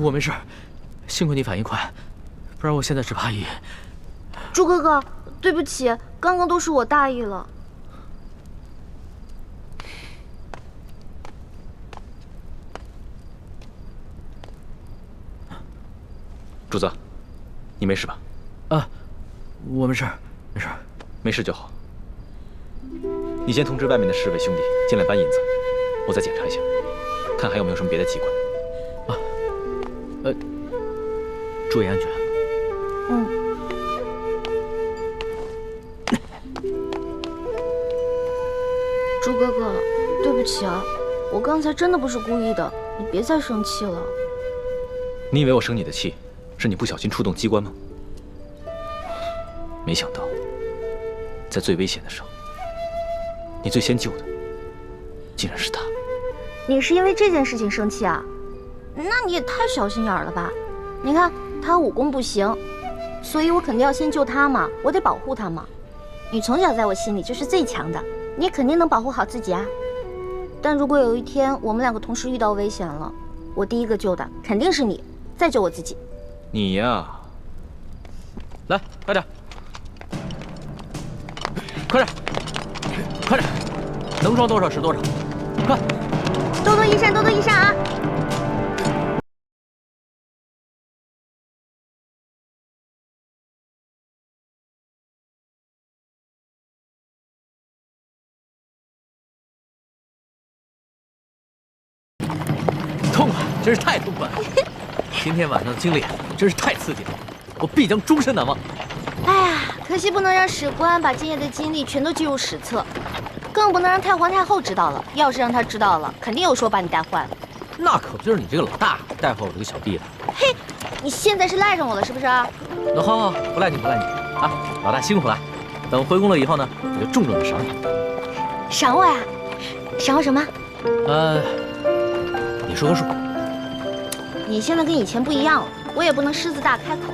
我没事，幸亏你反应快，不然我现在只怕已……朱哥哥，对不起，刚刚都是我大意了。主子，你没事吧？啊，我没事，没事，没事就好。你先通知外面的侍卫兄弟进来搬银子，我再检查一下，看还有没有什么别的机关。注意安全。嗯。朱哥哥，对不起啊，我刚才真的不是故意的，你别再生气了。你以为我生你的气，是你不小心触动机关吗？没想到，在最危险的时候，你最先救的，竟然是他。你是因为这件事情生气啊？那你也太小心眼了吧？你看他武功不行，所以我肯定要先救他嘛，我得保护他嘛。你从小在我心里就是最强的，你也肯定能保护好自己啊。但如果有一天我们两个同时遇到危险了，我第一个救的肯定是你，再救我自己。你呀，来，快点，快点，快点，能装多少是多少，快！多多益善，多多益善啊！痛快，真是太痛快了！今天晚上的经历真是太刺激了，我必将终身难忘。哎呀，可惜不能让史官把今夜的经历全都记入史册，更不能让太皇太后知道了。要是让他知道了，肯定有说把你带坏了。那可不就是你这个老大带坏我这个小弟的？嘿，你现在是赖上我了是不是？那好，不赖你，不赖你啊！老大辛苦了，等回宫了以后呢，我就重重的赏你。赏我呀？赏我什么？你说个数。你现在跟以前不一样了，我也不能狮子大开口。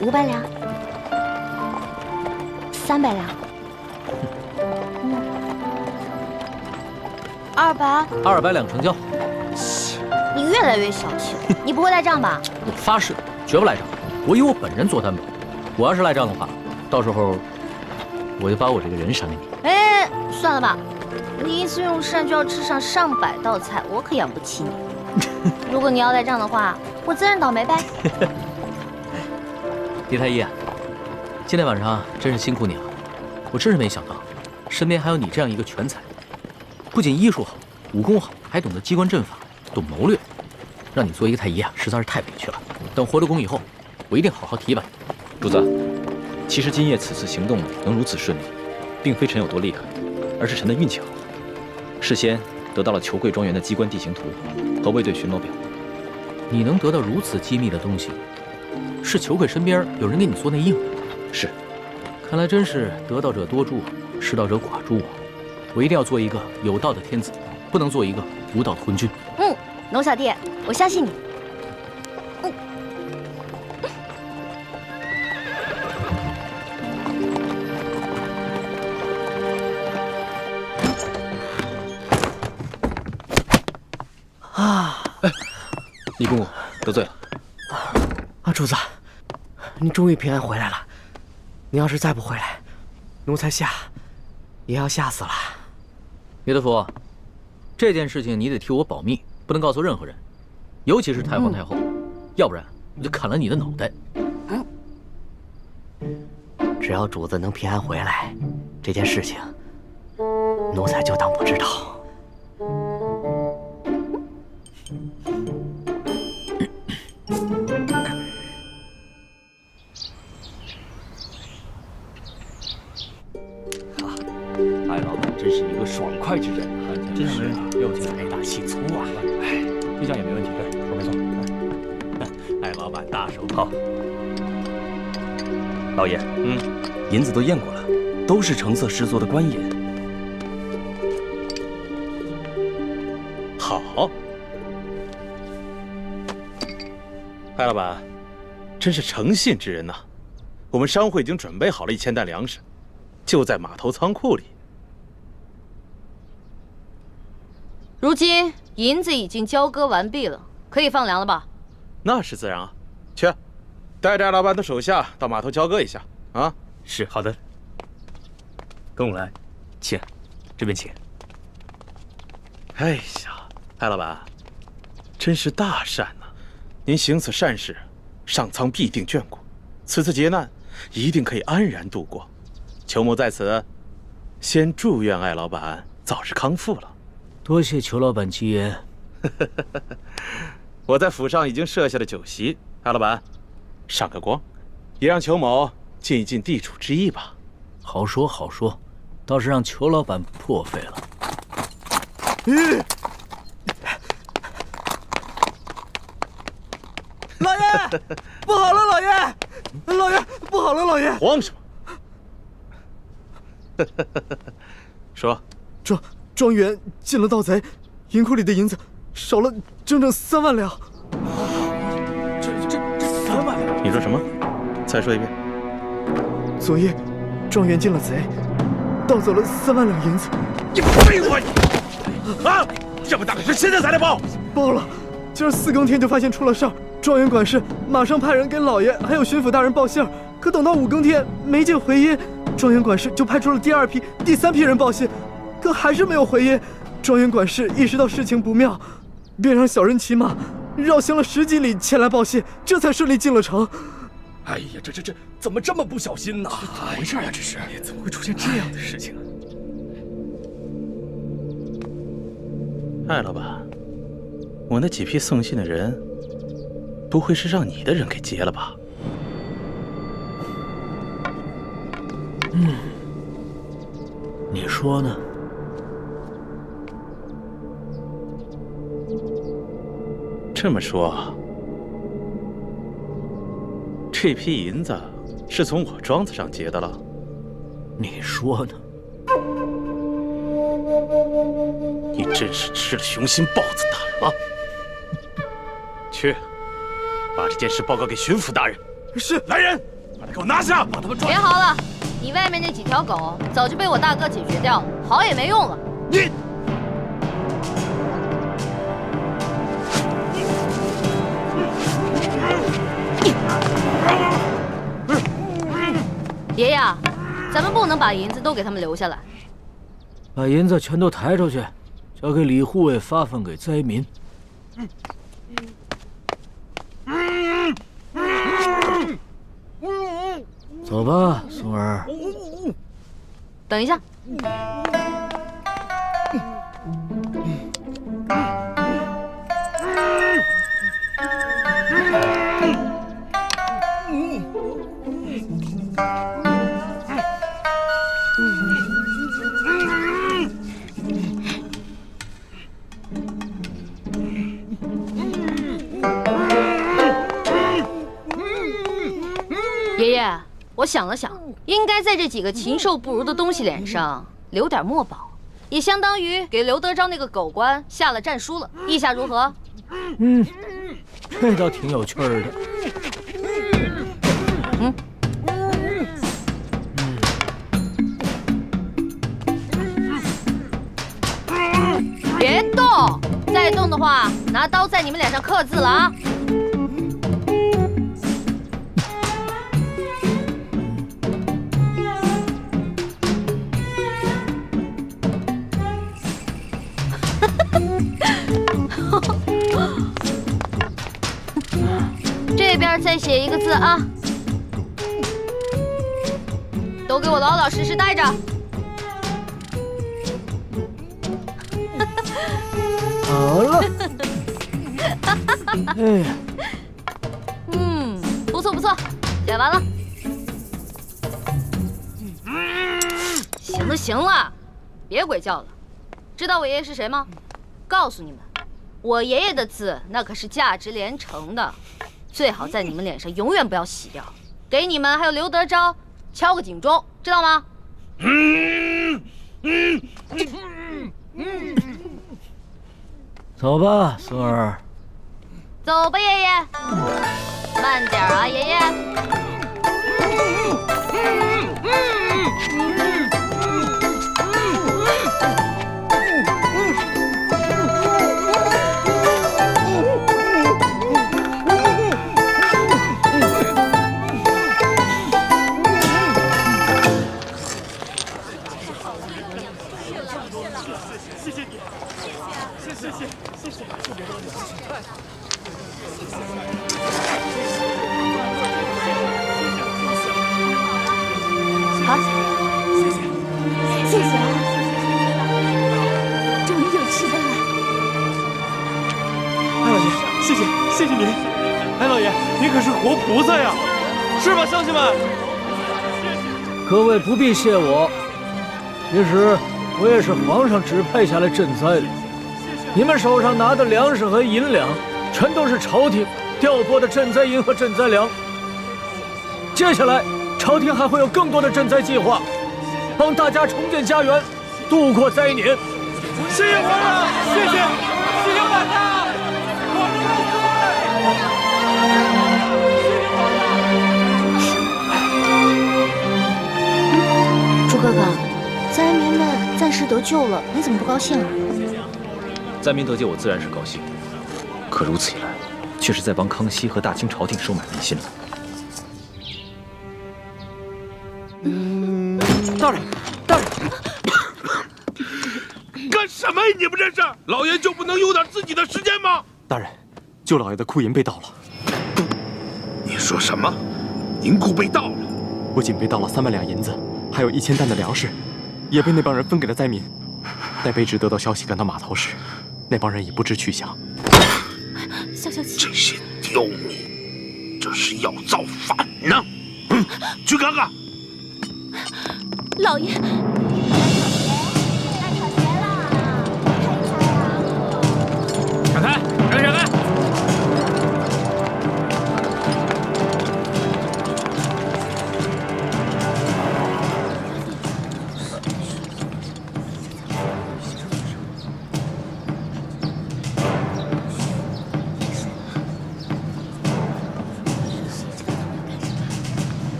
500两，300两，200两成交。你越来越小气了，你不会赖账吧？我发誓，绝不赖账。我以我本人做担保。我要是赖账的话，到时候我就把我这个人赏给你。哎，算了吧，你一次用膳就要吃上上百道菜，我可养不起你。如果你要赖账的话，我自认倒霉呗。李太医啊，今天晚上真是辛苦你了。我真是没想到，身边还有你这样一个全才，不仅医术好，武功好，还懂得机关阵法，懂谋略。让你做一个太医啊，实在是太委屈了。等回了宫以后，我一定好好提拔你。主子，其实今夜此次行动能如此顺利，并非臣有多厉害，而是臣的运气好，事先得到了裘贵庄园的机关地形图和卫队巡逻表。你能得到如此机密的东西，是裘贵身边有人给你做内应？是。看来真是得道者多助，失道者寡助啊！我一定要做一个有道的天子，不能做一个无道的昏君。龙小弟，我相信你。李公公得罪了。主子，你终于平安回来了。你要是再不回来，奴才也要吓死了。李德福，这件事情你得替我保密，不能告诉任何人，尤其是太皇太后，要不然我就砍了你的脑袋。只要主子能平安回来，这件事情奴才就当不知道。艾老板真是一个爽快之人啊！真是又财大气粗啊！哎，这样也没问题，对，说没错。艾老板大手好。老爷，银子都验过了，都是成色十足的官银。好，艾老板，真是诚信之人呐！我们商会已经准备好了1000担粮食，就在码头仓库里。如今银子已经交割完毕了，可以放粮了吧？那是自然啊。去，带着艾老板的手下到码头交割一下啊。是，好的。跟我来，请，这边请。哎呀，艾老板，真是大善呐！您行此善事，上苍必定眷顾，此次劫难一定可以安然度过。裘某在此，先祝愿艾老板早日康复了。多谢裘老板吉言。我在府上已经设下了酒席，艾老板，上个光，也让裘某尽一尽地主之谊吧。好说好说，倒是让裘老板破费了。老爷，不好了，老爷，老爷，不好了，老爷！慌什么？说，庄园进了盗贼，银库里的银子少了整整3万两。这3万两？你说什么？再说一遍。昨夜，庄园进了贼，盗走了3万两银子。你废话你！啊！这么大个事，现在才来报？报了，今儿4更天就发现出了事儿。庄园管事马上派人给老爷还有巡抚大人报信儿，可等到5更天没见回音，庄园管事就派出了第2批、第3批人报信，可还是没有回音。庄园管事意识到事情不妙，便让小人骑马绕行了10几里前来报信，这才顺利进了城。哎呀，这怎么这么不小心呢？怎么回事啊？这是怎么会出现这样的事情啊？艾老板，我那几批送信的人，不会是让你的人给劫了吧？你说呢？这么说，这批银子是从我庄子上劫的了？你说呢？你真是吃了雄心豹子胆了！去，把这件事报告给巡抚大人。是，来人，把他给我拿下，把他们抓。别嚎了，你外面那几条狗早就被我大哥解决掉了，嚎也没用了。你。爷爷，咱们不能把银子都给他们留下来。把银子全都抬出去，交给李护卫发放给灾民。走吧，松儿。等一下。爷爷，我想了想，应该在这几个禽兽不如的东西脸上留点墨宝，也相当于给刘德昭那个狗官下了战书了。意下如何？这倒挺有趣儿的。别动！再动的话，拿刀在你们脸上刻字了啊！这边再写一个字啊！都给我老老实实待着。好了。哎呀，不错不错，写完了。行了行了，别鬼叫了。知道我爷爷是谁吗？告诉你们，我爷爷的字那可是价值连城的，最好在你们脸上永远不要洗掉。给你们还有刘德昭敲个警钟，知道吗？走吧，松儿。走吧，爷爷。慢点啊，爷爷。谢谢，终于有吃的了。艾老爷，谢谢您。艾老爷，您可是活菩萨呀，是吧，乡亲们？各位不必谢我，其实我也是皇上指派下来赈灾的。你们手上拿的粮食和银两，全都是朝廷调拨的赈灾银和赈灾粮。接下来，朝廷还会有更多的赈灾计划，帮大家重建家园，度过灾年。谢谢皇上，谢谢大家，我们万岁！朱哥哥，灾民们暂时得救了，你怎么不高兴啊？灾民得救，我自然是高兴。可如此一来，却是在帮康熙和大清朝廷收买民心了。大人，干什么呀？你们这是？老爷就不能有点自己的时间吗？大人，舅老爷的库银被盗了。你说什么？银库被盗了？不仅被盗了3万两银子，还有1000担的粮食，也被那帮人分给了灾民。待卑职得到消息赶到码头时，那帮人已不知去向。消气，这些刁民，这是要造反呢！去看看。老爷，闪开！闪开！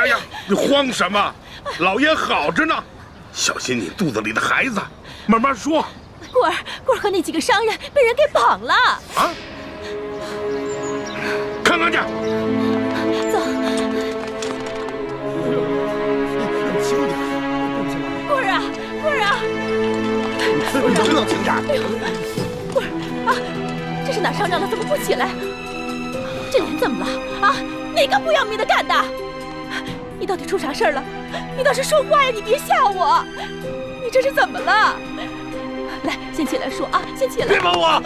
呀！你慌什么？老爷好着呢，小心你肚子里的孩子，慢慢说。棍儿和那几个商人被人给绑了啊！看看去。走。棍儿啊！你能不能轻点？棍儿啊！这是哪伤着了？怎么不起来？这人怎么了？啊！哪个不要命的干的？你到底出啥事儿了？你倒是说话呀！你别吓我！你这是怎么了？来，先起来说啊！先起来！别碰我！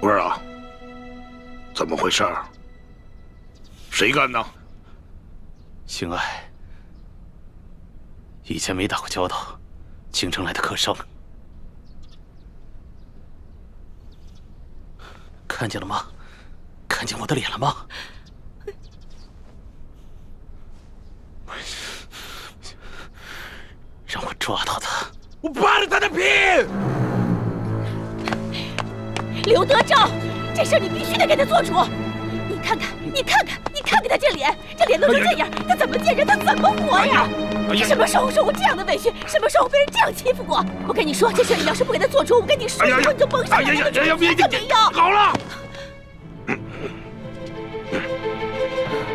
棍儿啊，怎么回事？谁干的？邢爱，以前没打过交道，京城来的客商。看见了吗？看见我的脸了吗？让我抓到他！我扒了他的皮！刘德昭，这事你必须得给他做主！你看看他这脸都成这样，他怎么见人？他怎么活呀？你什么时候受过这样的委屈？什么时候被人这样欺负过？我跟你说，这事你要是不给他做主，我跟你说，以后你就甭想来了！别！好了，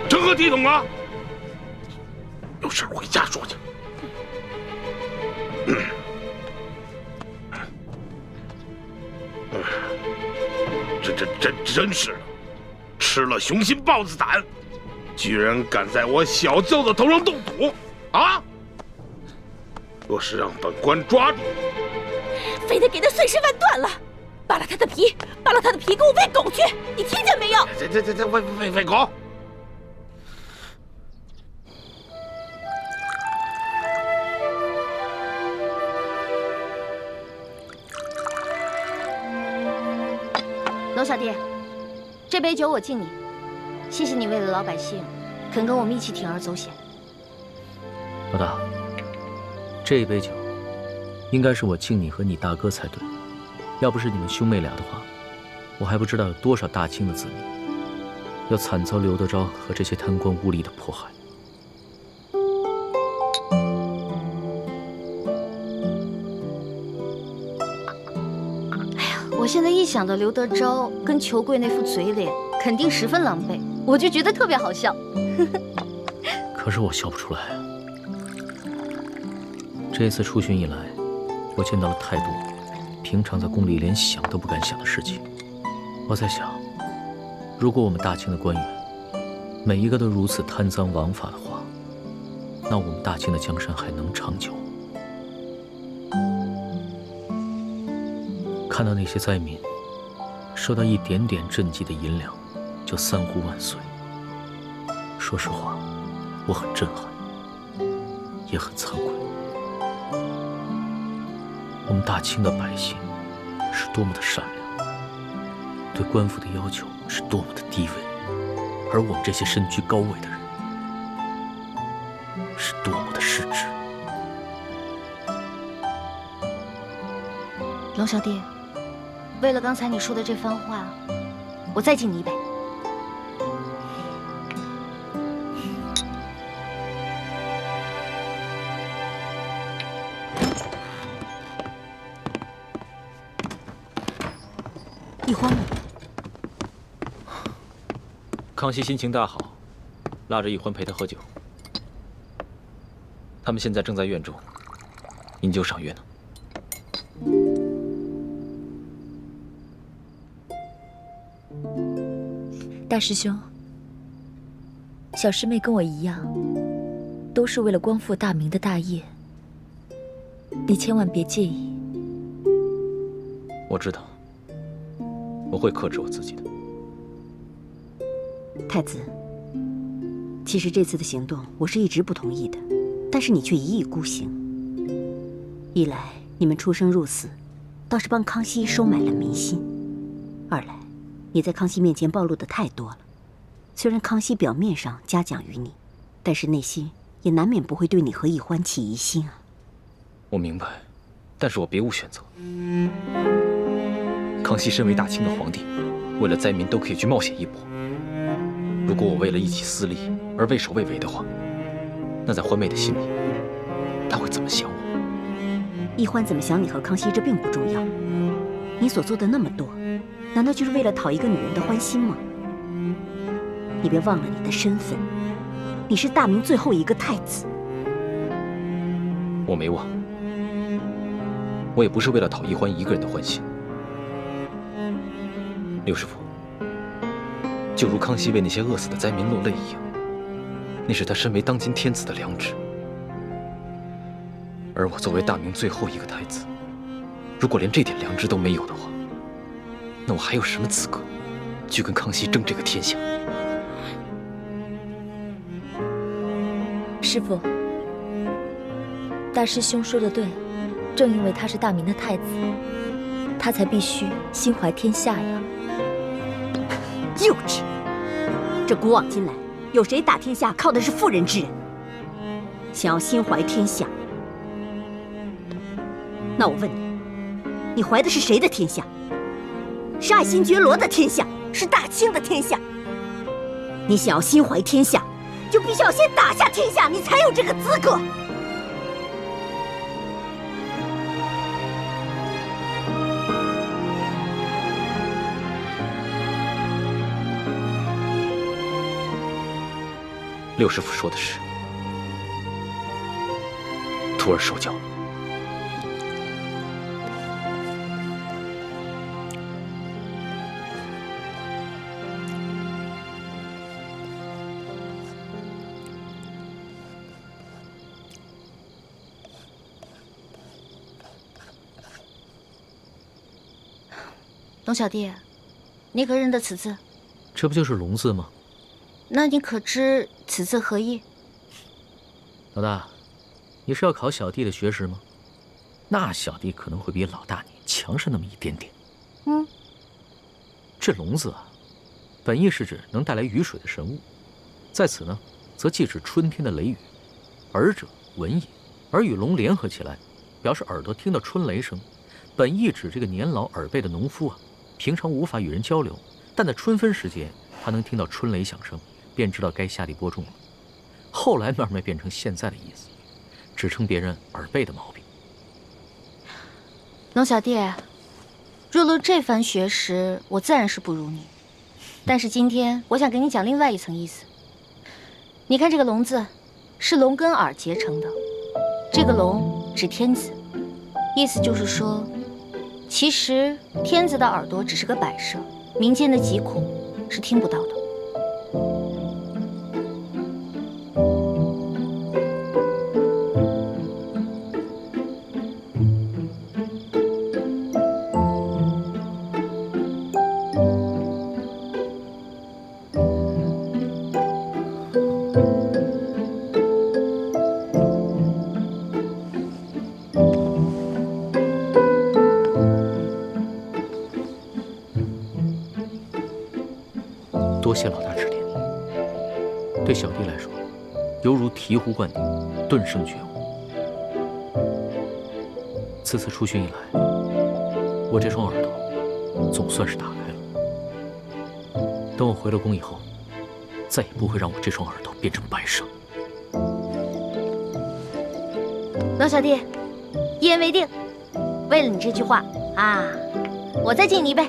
成何体统啊！有事回家说去。这真是吃了雄心豹子胆，居然敢在我小舅子头上动土啊！若是让本官抓住，非得给他碎尸万段了，扒了他的皮，给我喂狗去！你听见没有？这喂狗！娄小弟，这杯酒我敬你，谢谢你为了老百姓，肯跟我们一起铤而走险。老大，这杯酒应该是我敬你和你大哥才对，要不是你们兄妹俩的话，我还不知道有多少大清的子民要惨遭刘德昭和这些贪官污吏的迫害。我现在一想到刘德昭跟裘贵那副嘴脸，肯定十分狼狈，我就觉得特别好笑。可是我笑不出来啊。这次出巡以来，我见到了太多平常在宫里连想都不敢想的事情。我在想，如果我们大清的官员每一个都如此贪赃枉法的话，那我们大清的江山还能长久？看到那些灾民收到一点点赈济的银两，就三呼万岁。说实话，我很震撼，也很惭愧。我们大清的百姓是多么的善良，对官府的要求是多么的低微，而我们这些身居高位的人是多么的失职。龙小弟，为了刚才你说的这番话，我再敬你一杯。易欢呢？康熙心情大好，拉着易欢陪他喝酒。他们现在正在院中饮酒赏月呢。大师兄，小师妹跟我一样，都是为了光复大明的大业，你千万别介意。我知道，我会克制我自己的。太子，其实这次的行动我是一直不同意的，但是你却一意孤行。一来你们出生入死，倒是帮康熙收买了民心；二来你在康熙面前暴露的太多了。虽然康熙表面上嘉奖于你，但是内心也难免不会对你和易欢起疑心啊。我明白，但是我别无选择。康熙身为大清的皇帝，为了灾民都可以去冒险一搏。如果我为了一己私利而畏首畏尾的话，那在欢妹的心里，她会怎么想我？易欢怎么想你和康熙，这并不重要。你所做的那么多，难道就是为了讨一个女人的欢心吗？你别忘了你的身份，你是大明最后一个太子。我没忘，我也不是为了讨易欢一个人的欢心。六师傅，就如康熙为那些饿死的灾民落泪一样，那是他身为当今天子的良知。而我作为大明最后一个太子，如果连这点良知都没有的话，那我还有什么资格去跟康熙争这个天下？师父，大师兄说的对，正因为他是大明的太子，他才必须心怀天下呀。幼稚！这古往今来，有谁打天下靠的是妇人之仁？想要心怀天下，那我问你，你怀的是谁的天下？是爱新觉罗的天下，是大清的天下。你想要心怀天下，就必须要先打下天下，你才有这个资格。六师傅说的是，徒儿受教。龙小弟，你可认得此字？这不就是龙字吗？那你可知此字何意？老大，你是要考小弟的学识吗？那小弟可能会比老大你强上那么一点点。这龙字啊，本意是指能带来雨水的神物，在此呢，则既指春天的雷雨。耳者闻也，而与龙联合起来，表示耳朵听到春雷声。本意指这个年老耳背的农夫啊，平常无法与人交流，但在春分时节，他能听到春雷响声，便知道该下地播种了。后来慢慢变成现在的意思，指称别人耳背的毛病。龙小弟，若论这番学识，我自然是不如你。但是今天我想给你讲另外一层意思。你看这个龙字，是龙跟耳结成的，这个龙指天子，意思就是说，其实天子的耳朵只是个摆设，民间的疾苦是听不到的。多谢老大指点，对小弟来说，犹如醍醐灌顶，顿生觉悟。此次出巡以来，我这双耳朵总算是打开了。等我回了宫以后，再也不会让我这双耳朵变成摆设。老小弟，一言为定。为了你这句话啊，我再敬你一杯。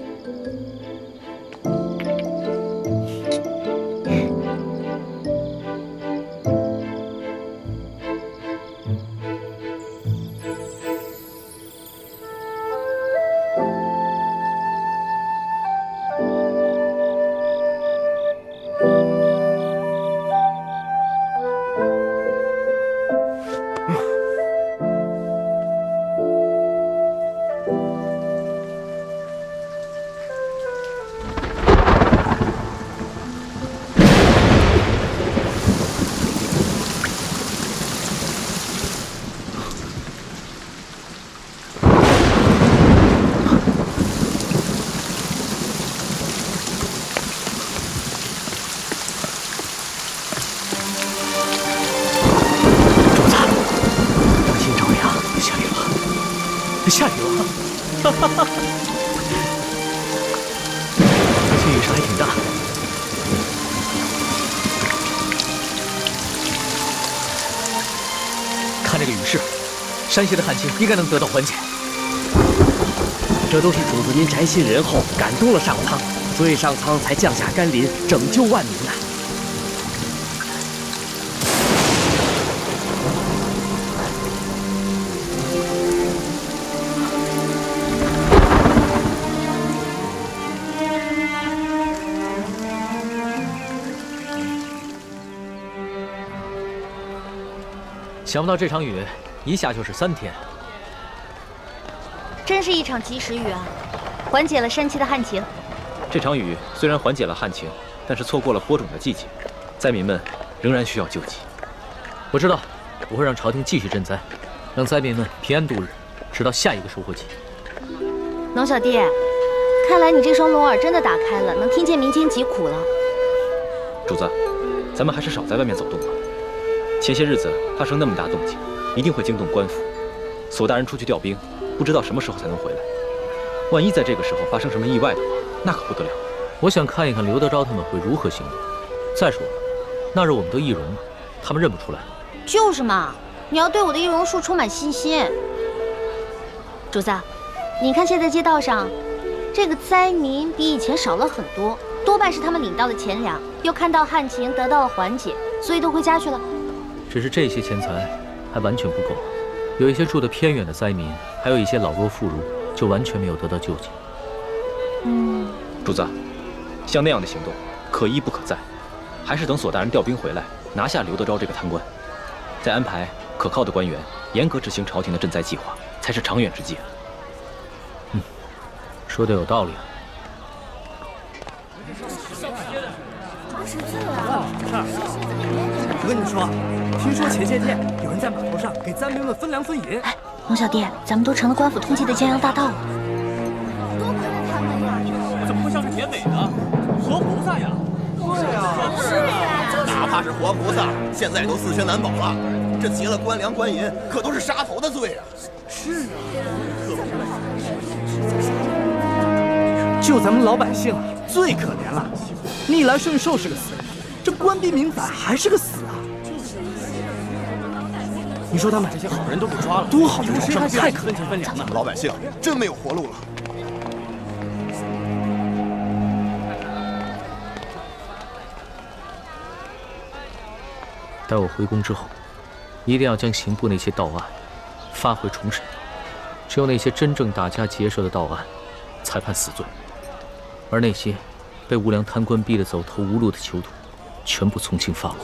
下雨了，哈哈哈！而且雨势还挺大。看这个雨势，山西的旱情应该能得到缓解。这都是主子您宅心仁厚，感动了上苍，所以上苍才降下甘霖，拯救万民呐。想不到这场雨一下就是3天，真是一场及时雨啊，缓解了山区的旱情。这场雨虽然缓解了旱情，但是错过了播种的季节，灾民们仍然需要救济。我知道，我会让朝廷继续赈灾，让灾民们平安度日，直到下一个收获季。龙小弟，看来你这双聋耳真的打开了，能听见民间疾苦了。主子，咱们还是少在外面走动吧。前些日子发生那么大动静，一定会惊动官府。索大人出去调兵，不知道什么时候才能回来。万一在这个时候发生什么意外的话，那可不得了。我想看一看刘德昭他们会如何行动。再说了，那日我们都易容了，他们认不出来。就是嘛，你要对我的易容术充满信心。主子，你看现在街道上，这个灾民比以前少了很多，多半是他们领到了钱粮，又看到旱情得到了缓解，所以都回家去了。只是这些钱财还完全不够，有一些住得偏远的灾民，还有一些老弱妇孺，就完全没有得到救济。主子，像那样的行动可一不可再，还是等索大人调兵回来，拿下刘德昭这个贪官，再安排可靠的官员，严格执行朝廷的赈灾计划，才是长远之计。说的有道理啊。我跟你说，听说前些天有人在码头上给灾民们分粮分银。哎，龙小弟，咱们都成了官府通缉的江洋大盗了。多亏了他们呀！怎么会像是铁匪呢？活菩萨呀！是呀，哪怕是活菩萨，现在都自身难保了。这劫了官粮官银，可都是杀头的罪啊！是啊，就咱们老百姓最可怜了。逆来顺受是个死，这官逼民反还是个死啊！你说他们这些好人都被抓了，多好的人生，太可怜分粮了。咱们老百姓真没有活路了。待我回宫之后，一定要将刑部那些盗案发回重审。只有那些真正打家劫舍的盗案，才判死罪；而那些被无良贪官逼得走投无路的囚徒，全部从轻发落。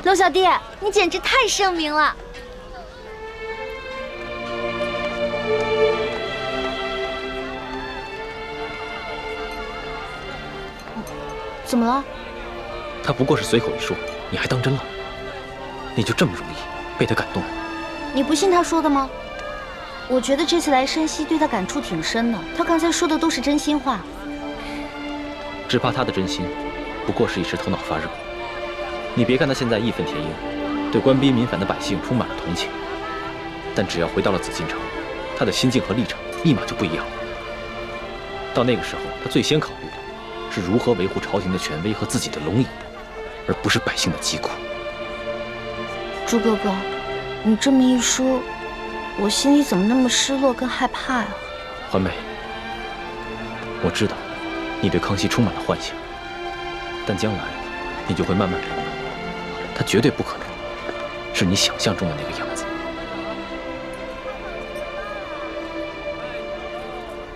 龙小弟，你简直太圣明了！怎么了？他不过是随口一说，你还当真了？你就这么容易被他感动？你不信他说的吗？我觉得这次来山西对他感触挺深的，他刚才说的都是真心话。只怕他的真心不过是一时头脑发热。你别看他现在义愤填膺，对官逼民反的百姓充满了同情，但只要回到了紫禁城，他的心境和立场立马就不一样了。到那个时候，他最先考虑的是如何维护朝廷的权威和自己的龙椅，而不是百姓的疾苦。朱哥哥，你这么一说，我心里怎么那么失落跟害怕呀？环美，我知道你对康熙充满了幻想，但将来你就会慢慢明白，他绝对不可能是你想象中的那个样子。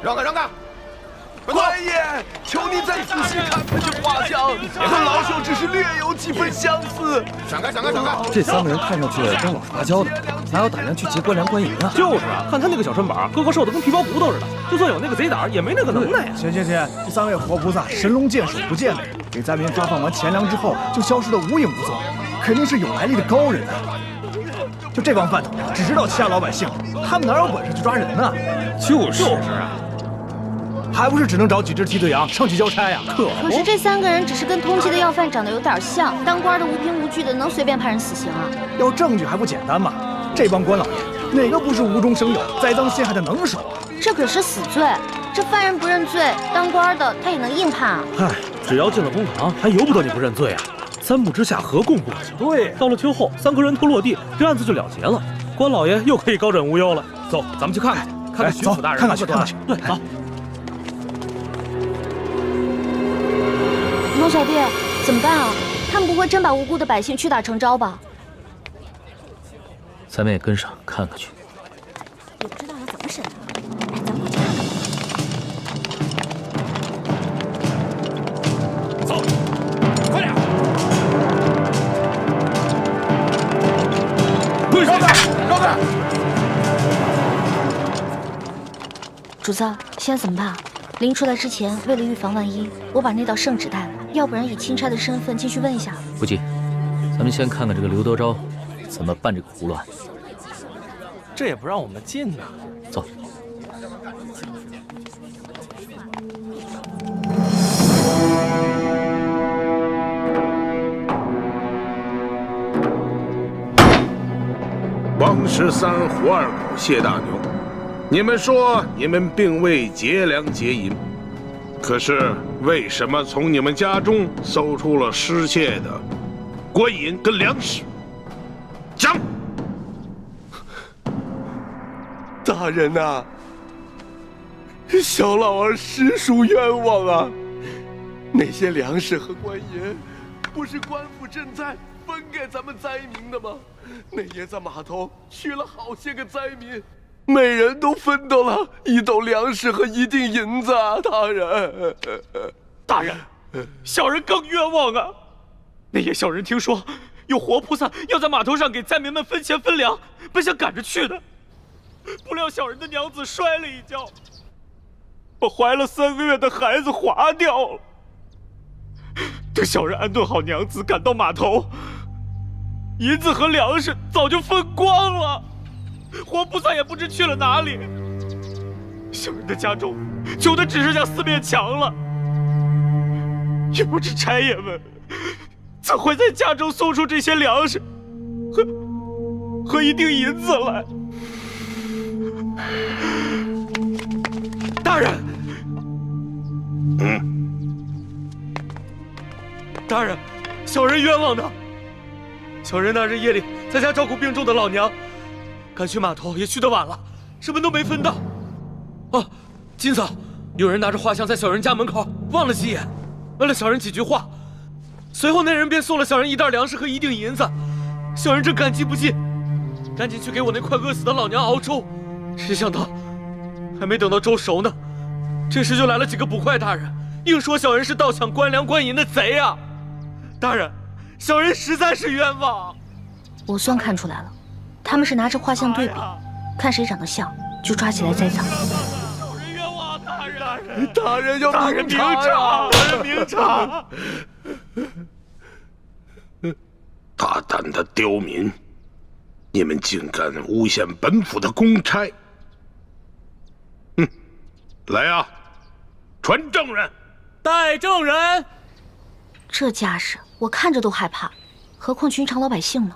让开，让开！官爷，求你再仔细看看这画像，和老朽只是略有几分相似。闪开，闪开，闪开！这3个人看上去跟老实巴交的，哪有胆量去劫官粮官银啊？就是啊，看他那个小身板，个个瘦的跟皮包骨头似的，就算有那个贼胆，也没那个能耐呀。行，这3位活菩萨神龙见首不见尾，给灾民发放完钱粮之后就消失得无影无踪，肯定是有来历的高人啊！就这帮饭桶，只知道欺压老百姓，他们哪有本事去抓人呢？就是啊。还不是只能找几只替罪羊上去交差呀？可是这3个人只是跟通缉的要犯长得有点像，当官的无凭无据的，能随便判人死刑啊？要证据还不简单吗？这帮官老爷哪个不是无中生有、栽赃陷害的能手啊？这可是死罪，这犯人不认罪，当官的他也能硬判啊？嗨，只要进了公堂，还由不得你不认罪啊！3步之下，何共不可？对，到了秋后，3颗人头落地，这案子就了结了，官老爷又可以高枕无忧了。走，咱们去看看，看看巡抚大人。看看去，看看去。对，走。龙小弟，怎么办啊？他们不会真把无辜的百姓屈打成招吧？咱们也跟上看看去。也不知道要怎么审啊！哎，咱们过去看看。走，快点！让开，让开！主子，现在怎么办？临出来之前，为了预防万一，我把那道圣旨带来，要不然以钦差的身份进去问一下。不急，咱们先看看这个刘德昭怎么办这个胡乱。这也不让我们进呢。走。王13胡二狗谢大牛，你们说你们并未劫粮劫银，可是为什么从你们家中搜出了失窃的官银跟粮食？讲。大人呐，小老儿实属冤枉啊！那些粮食和官银，不是官府赈灾分给咱们灾民的吗？那夜在码头取了好些个灾民，每人都分到了1斗粮食和1锭银子啊！大人，大人，小人更冤枉啊！那夜小人听说有活菩萨要在码头上给灾民们分钱分粮，本想赶着去的。不料小人的娘子摔了一跤，把怀了3个月的孩子划掉了。等小人安顿好娘子，赶到码头，银子和粮食早就分光了，活菩萨也不知去了哪里。小人的家中穷的只剩下4面墙了，也不知差爷们怎会在家中搜出这些粮食和1锭银子来。大人，大人，小人冤枉的。小人那日夜里在家照顾病重的老娘，赶去码头也去得晚了，什么都没分到。哦，金嫂，有人拿着画像在小人家门口望了几眼，问了小人几句话，随后那人便送了小人1袋粮食和1锭银子，小人正感激不尽。赶紧去给我那快饿死的老娘熬粥。谁想到，还没等到粥熟呢，这时就来了几个捕快大人，硬说小人是盗抢官粮官银的贼啊！大人，小人实在是冤枉。我算看出来了，他们是拿着画像对比，看谁长得像就抓起来栽赃。小人冤枉，大人！大人要明察！大人明察！大胆的刁民，你们竟敢诬陷本府的公差！来呀，传证人！带证人！这架势，我看着都害怕，何况寻常老百姓呢？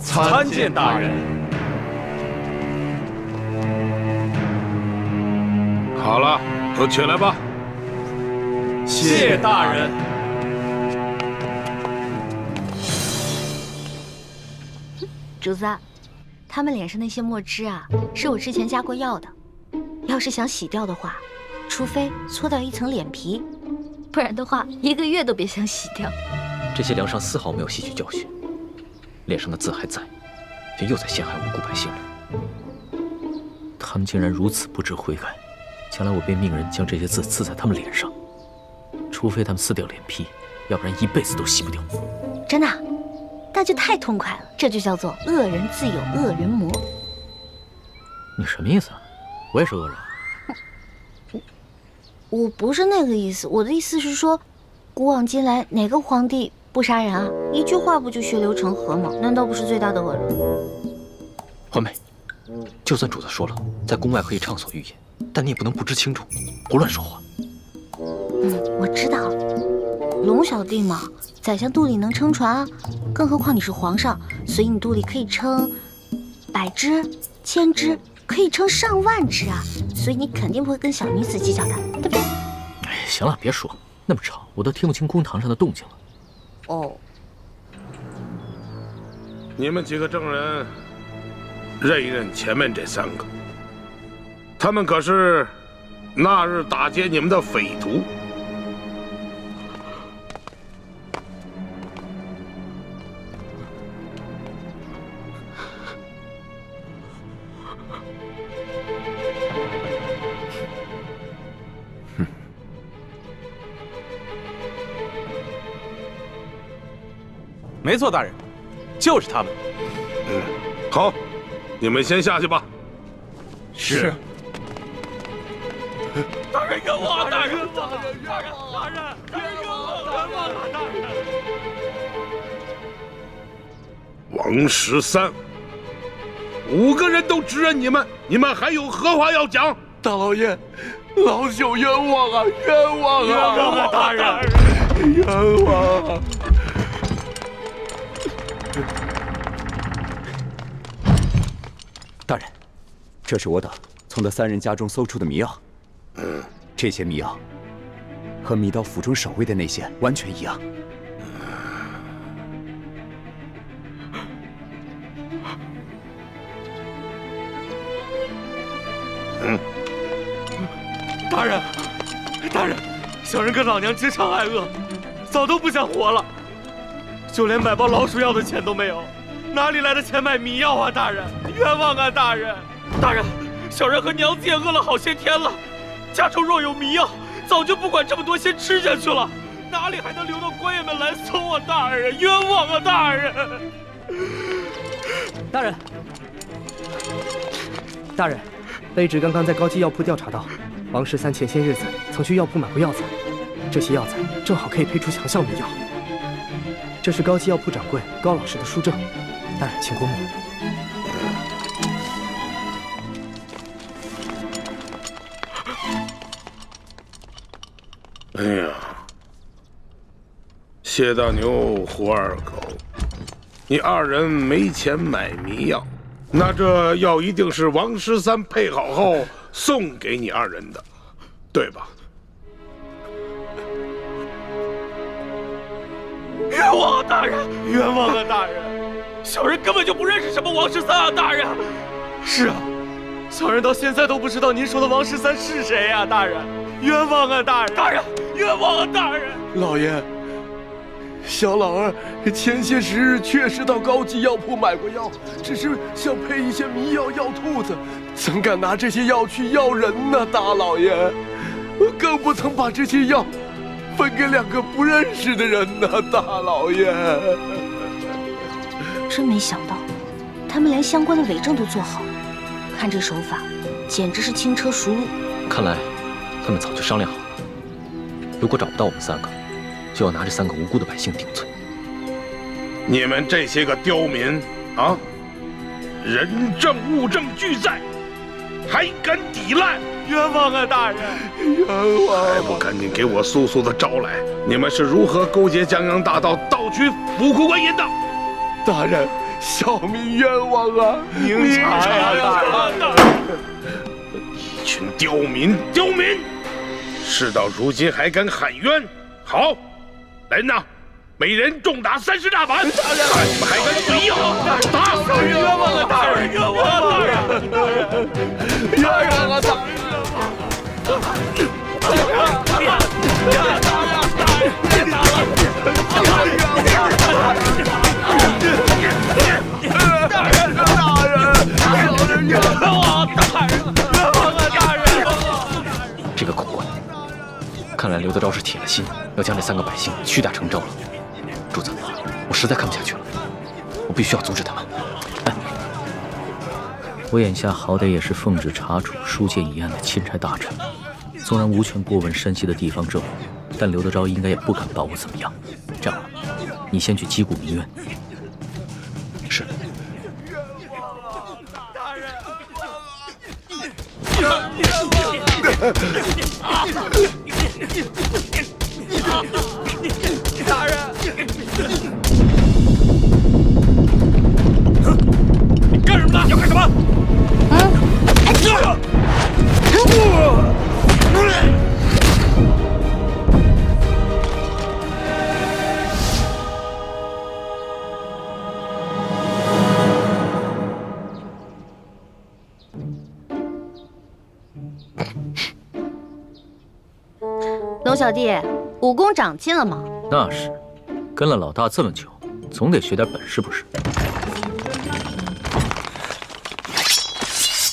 参见大人。好了，都起来吧。谢大人。主子，他们脸上那些墨汁啊，是我之前加过药的。要是想洗掉的话，除非搓掉一层脸皮，不然的话，1个月都别想洗掉。这些梁上丝毫没有吸取教训，脸上的字还在，却又在陷害无辜百姓了。他们竟然如此不知悔改，将来我便命人将这些字刺在他们脸上，除非他们撕掉脸皮，要不然一辈子都洗不掉。真的？那就太痛快了，这就叫做恶人自有恶人磨。你什么意思啊？我也是恶人。我不是那个意思，我的意思是说，古往今来哪个皇帝不杀人啊？一句话不就血流成河吗？难道不是最大的恶人？环美，就算主子说了，在宫外可以畅所欲言，但你也不能不知轻重，胡乱说话。我知道，龙小弟嘛，宰相肚里能撑船啊，更何况你是皇上，所以你肚里可以撑100只、1000只，可以撑上万只啊，所以你肯定不会跟小女子计较的，对不对？哎，行了，别说那么吵，我都听不清公堂上的动静了。哦，你们几个证人，认一认前面这3个，他们可是那日打劫你们的匪徒。没错，大人，就是他们。好，你们先下去吧。是。大人冤枉！大人冤枉！大人冤枉！冤枉！大人！王13， 5个人都指认你们，你们还有何话要讲？大老爷，老朽冤枉啊！冤枉啊！冤枉啊！大人，冤枉啊！大人，这是我等从那3人家中搜出的迷药。这些迷药和米刀府中守卫的那些完全一样。大人，大人，小人跟老娘经常挨饿，早都不想活了，就连买包老鼠药的钱都没有，哪里来的钱买迷药啊？大人，冤枉啊！大人，大人，小人和娘子也饿了好些天了，家中若有迷药，早就不管这么多，先吃下去了，哪里还能留到官员们来搜啊？大人，冤枉啊！大人，大人，大人，卑职刚刚在高级药铺调查到，王13前些日子曾去药铺买过药材，这些药材正好可以配出强效迷药。这是高级药铺掌柜高老师的书证，大人请过目。哎呀，谢大牛、胡二狗，你2人没钱买迷药，那这药一定是王13配好后送给你2人的，对吧？冤枉啊！大人，冤枉啊！大人，小人根本就不认识什么王13啊！大人，是啊，小人到现在都不知道您说的王13是谁呀，大人，冤枉啊，大人，大人，冤枉啊，大人！老爷，小老儿前些时日确实到高级药铺买过药，只是想配一些迷药药兔子，怎敢拿这些药去药人呢？大老爷，更不曾把这些药分给2个不认识的人呢，大老爷。真没想到，他们连相关的伪证都做好了。看这手法，简直是轻车熟路。看来他们早就商量好了，如果找不到我们3个，就要拿这3个无辜的百姓顶罪。你们这些个刁民啊，人证物证俱在，还敢抵赖？冤枉啊，大人！冤枉！还不赶紧给我速速的招来！你们是如何勾结江洋大盗，盗取府库官银的？大人，小民冤枉啊！明察呀，大人！一群刁民，刁民！事到如今还敢喊冤？好，来人呐，每人重打30大板！看你们还敢嘴硬！打！冤枉啊，大人！冤枉啊，大人！冤枉啊，大人！这个狗官，看来刘德昭是铁了心要将这3个百姓屈打成招了。主子，我实在看不下去了，我必须要阻止他们。我眼下好歹也是奉旨查处书剑一案的钦差大臣，纵然无权过问山西的地方政务，但刘德昭应该也不敢把我怎么样。这样吧，你先去击鼓鸣冤。是。大人！你干什么呢？要干什么？龙小弟，武功长进了吗？那是，跟了老大这么久，总得学点本事不是？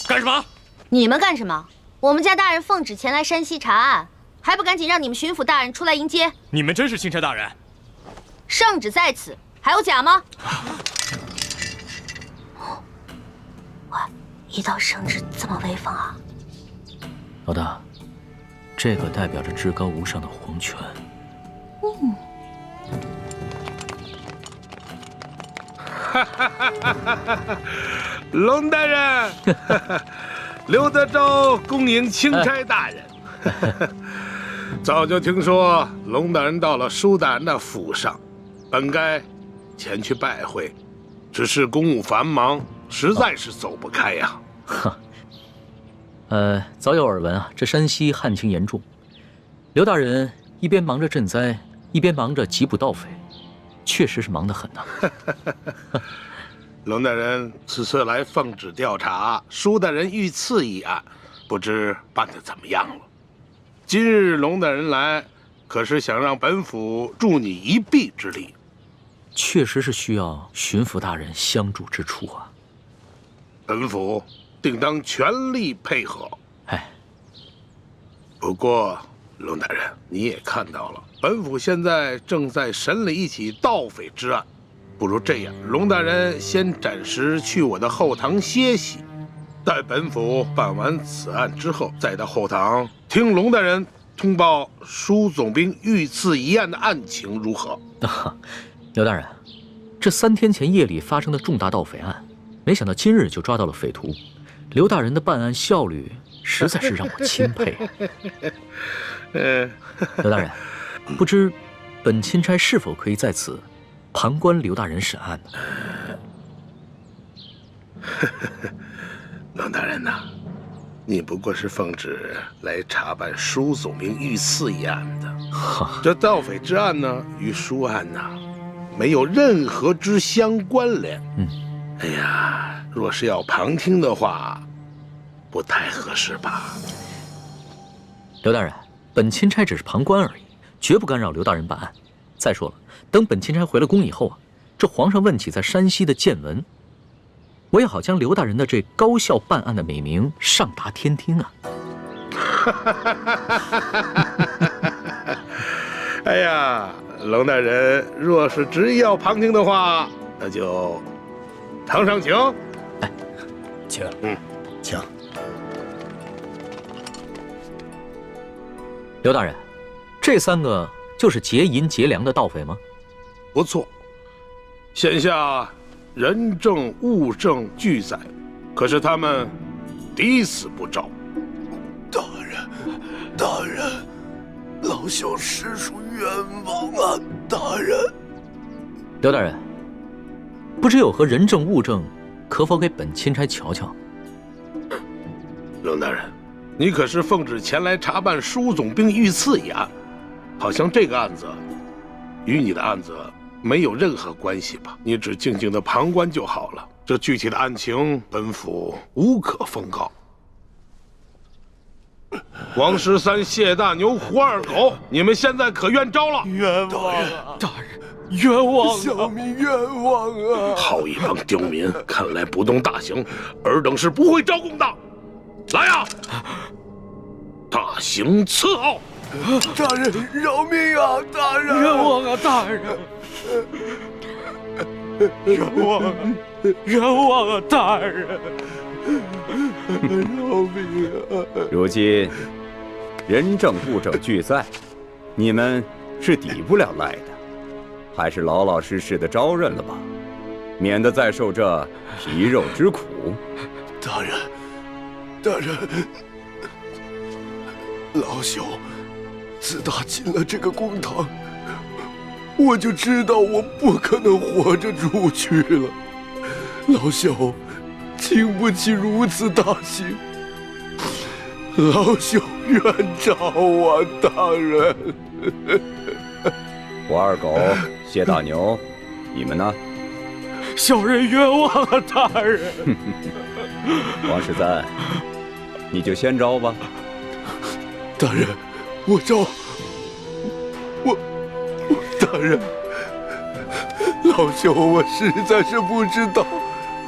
干什么？你们干什么？我们家大人奉旨前来山西查案，还不赶紧让你们巡抚大人出来迎接？你们真是钦差大人？圣旨在此，还有假吗？喂，一道圣旨这么威风啊！老大，这个代表着至高无上的皇权。龙大人，刘德昭恭迎钦差大人。早就听说龙大人到了舒大人的府上，本该前去拜会，只是公务繁忙，实在是走不开呀。早有耳闻啊，这山西旱情严重，刘大人一边忙着赈灾，一边忙着缉捕盗匪，确实是忙得很呐。龙大人此次来奉旨调查舒大人遇刺一案，不知办得怎么样了？今日龙大人来，可是想让本府助你一臂之力？确实是需要巡抚大人相助之处啊。本府定当全力配合。哎，不过龙大人，你也看到了，本府现在正在审理一起盗匪之案。不如这样，龙大人先暂时去我的后堂歇息，待本府办完此案之后，再到后堂听龙大人通报舒总兵遇刺一案的案情如何？刘大人，这3天前夜里发生的重大盗匪案，没想到今日就抓到了匪徒，刘大人的办案效率实在是让我钦佩。刘大人，不知本钦差是否可以在此旁观刘大人审案呢？龙大人呐，你不过是奉旨来查办舒总兵遇刺一案的，这盗匪之案呢，与舒案呐，没有任何之相关联。哎呀，若是要旁听的话，不太合适吧？刘大人，本钦差只是旁观而已，绝不干扰刘大人办案。再说了，等本钦差回了宫以后啊，这皇上问起在山西的见闻，我也好将刘大人的这高效办案的美名上达天听啊！哎呀，龙大人若是执意要旁听的话，那就堂上请。哎，请，请。刘大人，这3个就是劫银劫粮的盗匪吗？不错，现下人证物证俱在，可是他们抵死不招。大人，老朽实属冤枉啊！大人，刘大人，不知有何人证物证，可否给本钦差瞧瞧？龙大人，你可是奉旨前来查办舒总兵遇刺一案，好像这个案子与你的案子没有任何关系吧？你只静静的旁观就好了。这具体的案情，本府无可奉告。王13、谢大牛、胡二狗，你们现在可愿招了？冤枉啊！大人，冤枉啊！小民冤枉啊！好一帮刁民，看来不动大刑，尔等是不会招供的。来呀！大刑伺候！大人饶命啊！大人，冤枉啊！大人，冤枉啊！冤枉啊！大人，饶命啊！如今人证物证俱在，你们是抵不了赖的，还是老老实实的招认了吧，免得再受这皮肉之苦。大人，老朽自打进了这个公堂，我就知道我不可能活着出去了。老朽经不起如此大刑，老朽冤招啊！大人，胡二狗、谢大牛，你们呢？小人冤枉啊！大人。王13，你就先招吧。大人，我招。大人，老朽我实在是不知道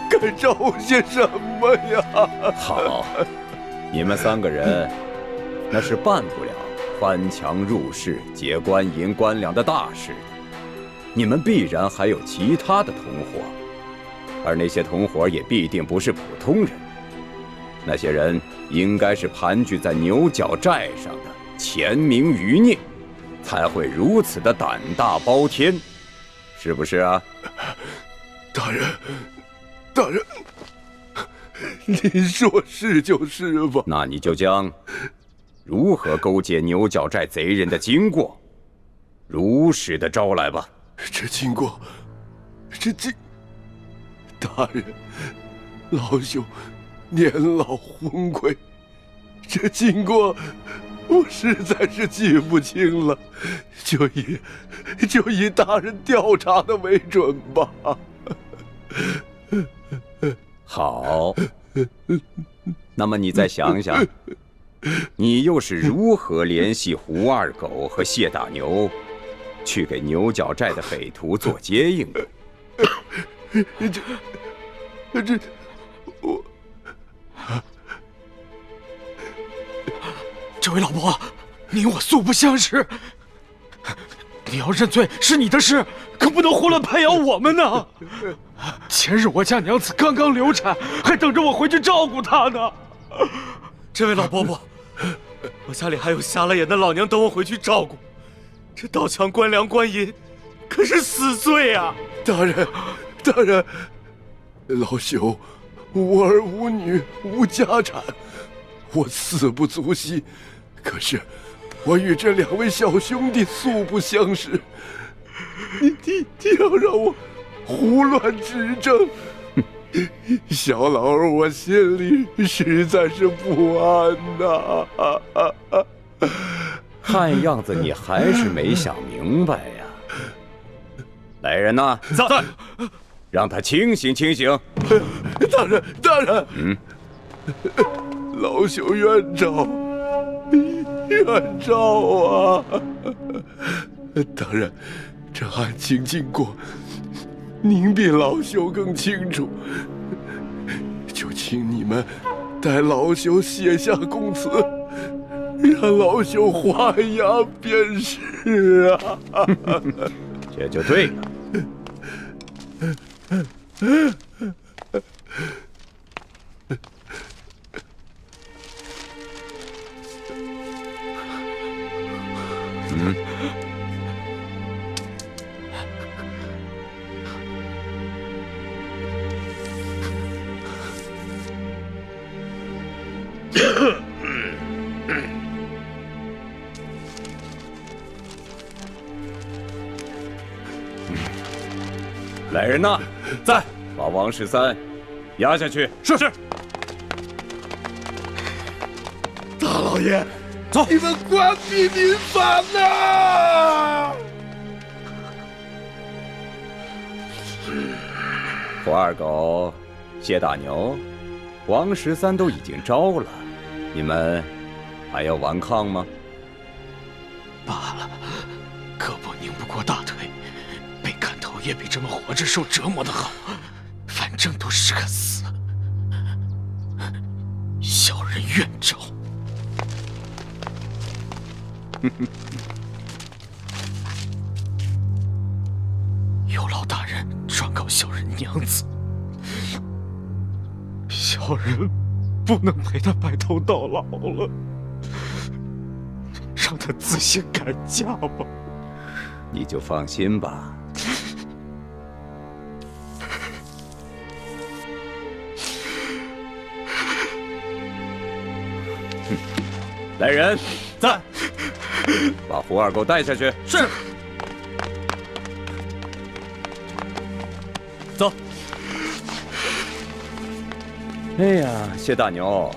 该招些什么呀。好，你们3个人那是办不了翻墙入室、劫官银官粮的大事的，你们必然还有其他的同伙，而那些同伙也必定不是普通人。那些人应该是盘踞在牛角寨上的潜明余孽，才会如此的胆大包天，是不是啊？大人，您说是就是吧？那你就将如何勾结牛角寨贼人的经过如实的招来吧。这经过，大人，老朽年老昏聩，这经过我实在是记不清了，就以大人调查的为准吧。好，那么你再想想，你又是如何联系胡二狗和谢大牛，去给牛角寨的匪徒做接应的？这位老伯，你我素不相识，你要认罪是你的事，可不能胡乱拍咬我们呢。前日我家娘子刚刚流产，还等着我回去照顾她呢。这位老伯伯，我家里还有瞎了眼的老娘等我回去照顾，这盗抢官粮官银可是死罪啊！大人，老朽无儿无女无家产，我死不足惜。可是我与这2位小兄弟素不相识，你要让我胡乱指证，小老儿我心里实在是不安呐。看样子你还是没想明白呀。来人呐，在，让他清醒清醒。大人，老朽冤诏，冤诏啊！当然，这案情经过，您比老朽更清楚，就请你们代老朽写下供词，让老朽画押便是啊。这就对了。来人呐，在，把王13押下去。是。大老爷，走，你们关闭民反呐！胡二狗、谢大牛、王13都已经招了，你们还要顽抗吗？罢了，胳膊拧不过大腿，被砍头也比这么活着受折磨的好，反正都是个死。小人愿招。有劳大人状告小人娘子，小人不能陪他白头到老了，让他自行改嫁吧。你就放心吧。来人，在，把胡二狗带下去。是。走。哎呀，谢大牛，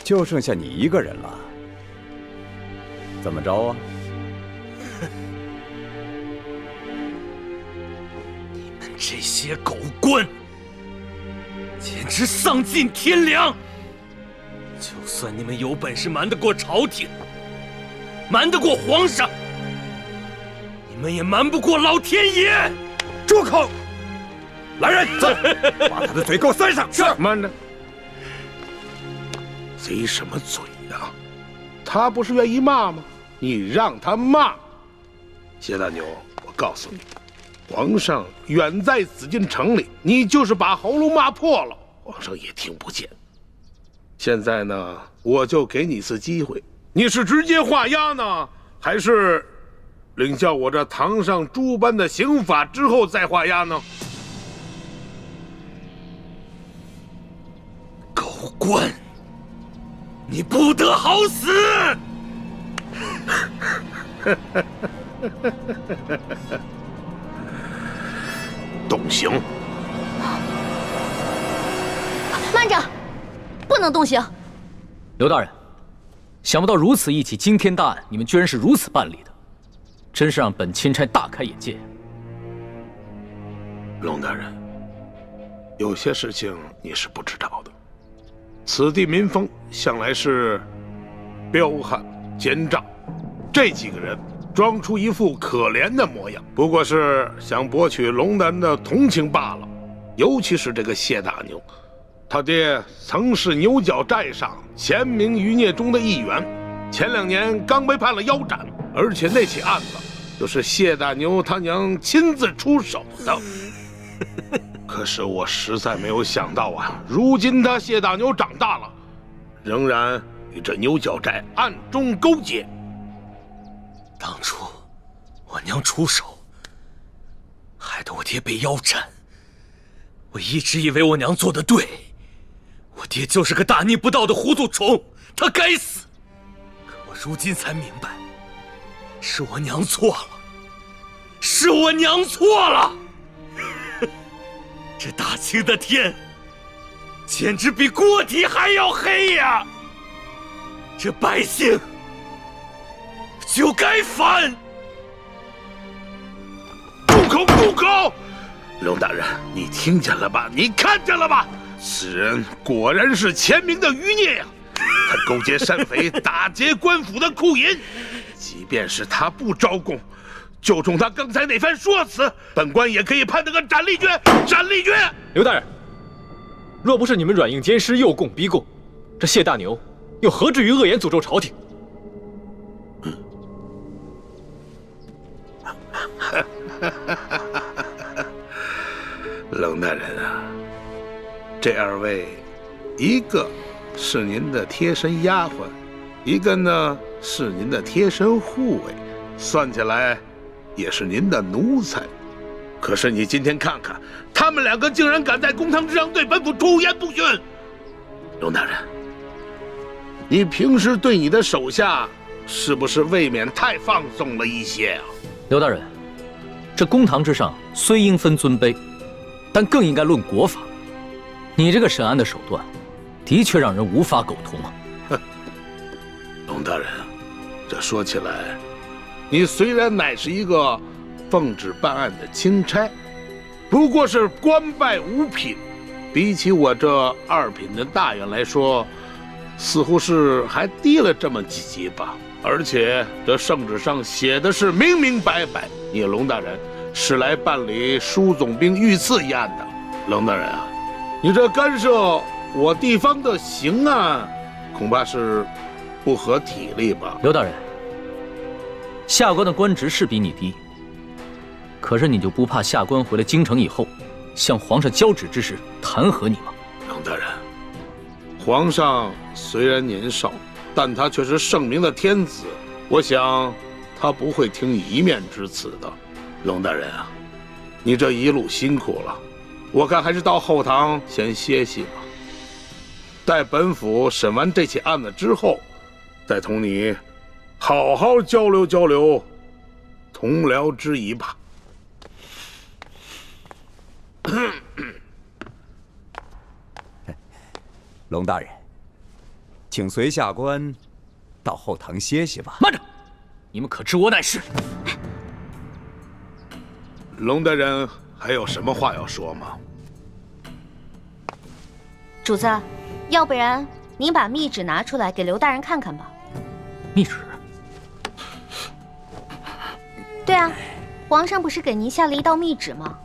就剩下你一个人了，怎么着啊？你们这些狗官，简直丧尽天良！就算你们有本事瞒得过朝廷，瞒得过皇上，你们也瞒不过老天爷！住口！来人，走，把他的嘴给我塞上。是。慢着，贼什么嘴呀？他不是愿意骂吗？你让他骂。谢大牛，我告诉你，皇上远在紫禁城里，你就是把喉咙骂破了，皇上也听不见。现在呢，我就给你一次机会，你是直接画押呢，还是领教我这堂上诸般的刑法之后再画押呢？狗官，你不得好死！动刑！慢着，不能动刑。刘大人，想不到如此一起惊天大案，你们居然是如此办理的，真是让本钦差大开眼界。龙大人，有些事情你是不知道的。此地民风向来是彪悍奸诈，这几个人装出一副可怜的模样，不过是想博取龙南的同情罢了。尤其是这个谢大牛，他爹曾是牛角寨上前明余孽中的一员，前2年刚被判了腰斩，而且那起案子就是谢大牛他娘亲自出手的。可是我实在没有想到啊，如今他谢大牛长大了，仍然与这牛角寨暗中勾结。当初我娘出手，害得我爹被腰斩。我一直以为我娘做得对，我爹就是个大逆不道的糊涂虫，他该死。可我如今才明白，是我娘错了，是我娘错了。这大清的天，简直比锅底还要黑呀！这百姓就该反！住口！住口！龙大人，你听见了吧？你看见了吧？此人果然是前明的余孽呀！他勾结山匪，打劫官府的库银。即便是他不招供，就冲他刚才那番说辞，本官也可以判他个斩立决！斩立决！刘大人，若不是你们软硬兼施，诱供逼供，这谢大牛又何至于恶言诅咒朝廷？冷大人啊，这二位，一个是您的贴身丫鬟，一个呢是您的贴身护卫，算起来也是您的奴才。可是你今天看看，他们两个竟然敢在公堂之上对本府出言不逊。龙大人，你平时对你的手下是不是未免太放纵了一些啊？刘大人，这公堂之上虽应分尊卑，但更应该论国法。你这个审案的手段，的确让人无法苟同啊！哼，龙大人，这说起来，你虽然乃是一个奉旨办案的钦差，不过是官拜五品，比起我这二品的大员来说，似乎是还低了这么几级吧。而且这圣旨上写的是明明白白，你龙大人是来办理舒总兵遇刺一案的。龙大人啊，你这干涉我地方的刑案，恐怕是不合体力吧？刘大人，下官的官职是比你低，可是你就不怕下官回了京城以后，向皇上交旨之时弹劾你吗？龙大人，皇上虽然年少，但他却是圣明的天子，我想他不会听你一面之词的。龙大人啊，你这一路辛苦了，我看还是到后堂先歇息吧。待本府审完这起案子之后，再同你好好交流交流同僚之谊吧。龙大人，请随下官到后堂歇息吧。慢着，你们可知我乃是？龙大人还有什么话要说吗？主子，要不然您把密旨拿出来给刘大人看看吧。密旨？对啊，皇上不是给您下了一道密旨吗？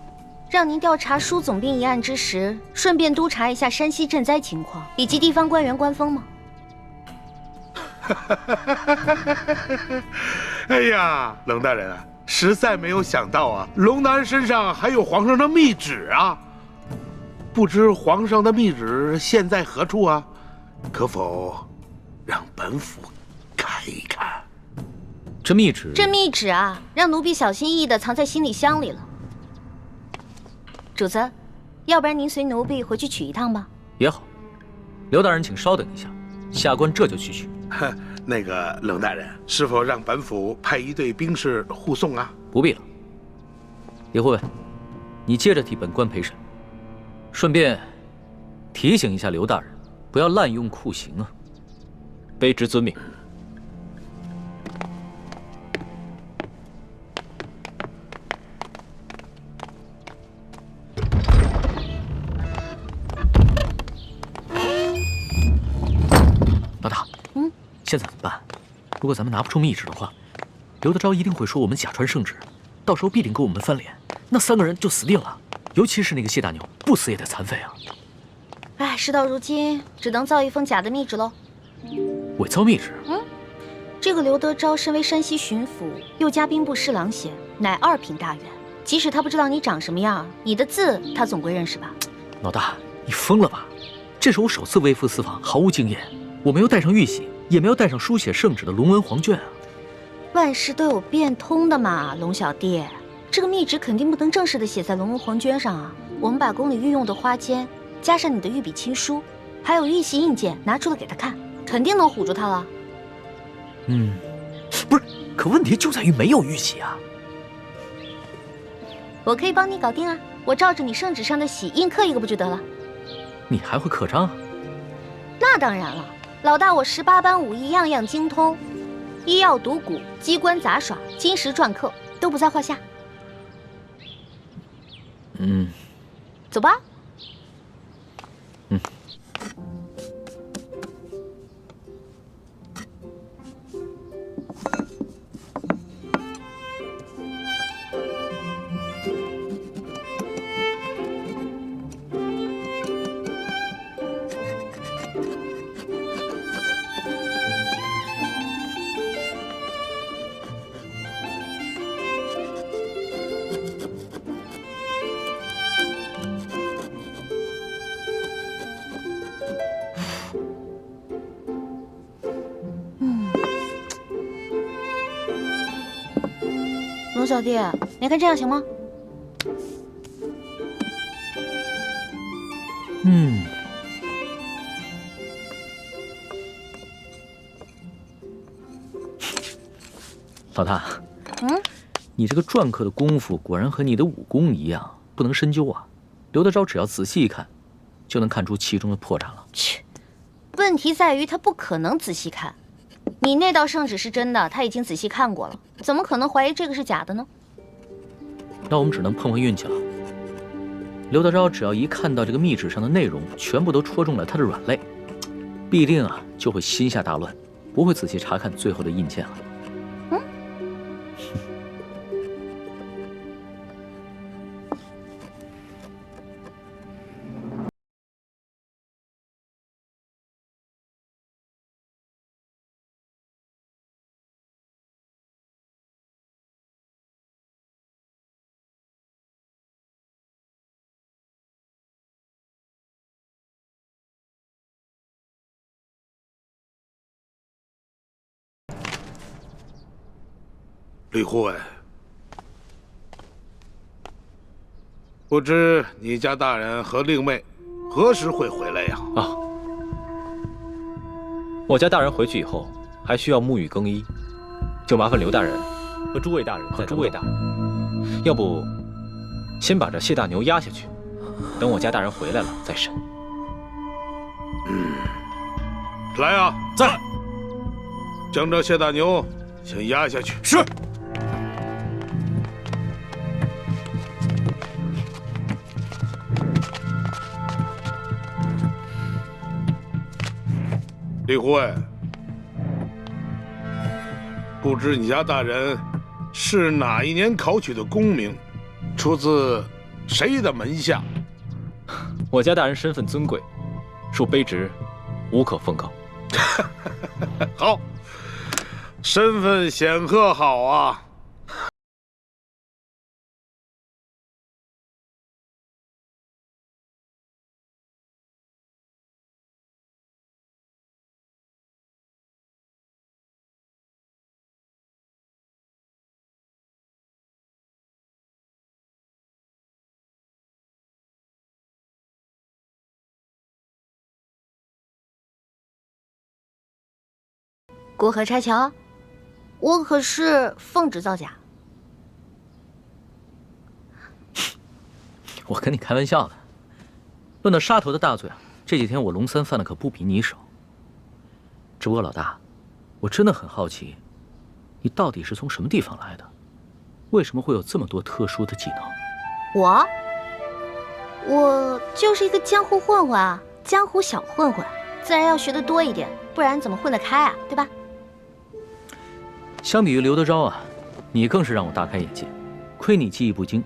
让您调查舒总兵一案之时，顺便督查一下山西赈灾情况以及地方官员官风吗？哎呀，龙大人啊，实在没有想到啊，龙大人身上还有皇上的密旨啊！不知皇上的密旨现在何处啊？可否让本府看一看？这密旨？这密旨啊，让奴婢小心翼翼地藏在行李箱里了。主子，要不然您随奴婢回去取一趟吧。也好，刘大人请稍等一下，下官这就去取。那个龙大人，是否让本府派一队兵士护送啊？不必了。李护卫，你接着替本官陪审，顺便提醒一下刘大人，不要滥用酷刑啊。卑职遵命。老大，现在怎么办？如果咱们拿不出密旨的话，刘德昭一定会说我们假传圣旨，到时候必定跟我们翻脸，那3个人就死定了。尤其是那个谢大牛，不死也得残废啊！哎，事到如今，只能造一封假的密旨喽。伪造密旨？这个刘德昭身为山西巡抚，又加兵部侍郎衔，乃2品大员。即使他不知道你长什么样，你的字他总归认识吧？老大，你疯了吧？这是我首次微服私访，毫无经验。我没有带上玉玺，也没有带上书写圣旨的龙文黄卷啊！万事都有变通的嘛，龙小弟。这个密旨肯定不能正式的写在龙文黄卷上啊！我们把宫里御用的花笺，加上你的御笔亲书，还有玉玺印鉴拿出来给他看，肯定能唬住他了。不是，可问题就在于没有玉玺啊！我可以帮你搞定啊！我照着你圣旨上的玺印刻一个不就得了？你还会刻章啊？那当然了。老大，我18般武艺样样精通，医药赌蛊、机关杂耍、金石篆刻都不在话下。走吧。龙小弟，你看这样行吗？老大，你这个篆刻的功夫果然和你的武功一样，不能深究啊。刘德昭只要仔细一看，就能看出其中的破绽了。切，问题在于他不可能仔细看。你那道圣旨是真的，他已经仔细看过了，怎么可能怀疑这个是假的呢？那我们只能碰碰运气了。刘德昭只要一看到这个密旨上的内容全部都戳中了他的软肋，必定就会心下大乱，不会仔细查看最后的印鉴了。李护卫，不知你家大人和令妹何时会回来呀？我家大人回去以后还需要沐浴更衣，就麻烦刘大人和诸位大人要不先把这谢大牛押下去，等我家大人回来了再审。来啊，在，将这谢大牛先押下去。是。李护卫，不知你家大人是哪一年考取的功名，出自谁的门下？我家大人身份尊贵，属卑职，无可奉告。好，身份显赫，好啊。过河拆桥，我可是奉旨造假。我跟你开玩笑的。论到杀头的大罪这几天我龙三犯的可不比你少。只不过老大，我真的很好奇，你到底是从什么地方来的？为什么会有这么多特殊的技能？我就是一个江湖混混啊，江湖小混混，自然要学得多一点，不然怎么混得开啊？对吧？相比于刘德昭你更是让我大开眼界。亏你技艺不精，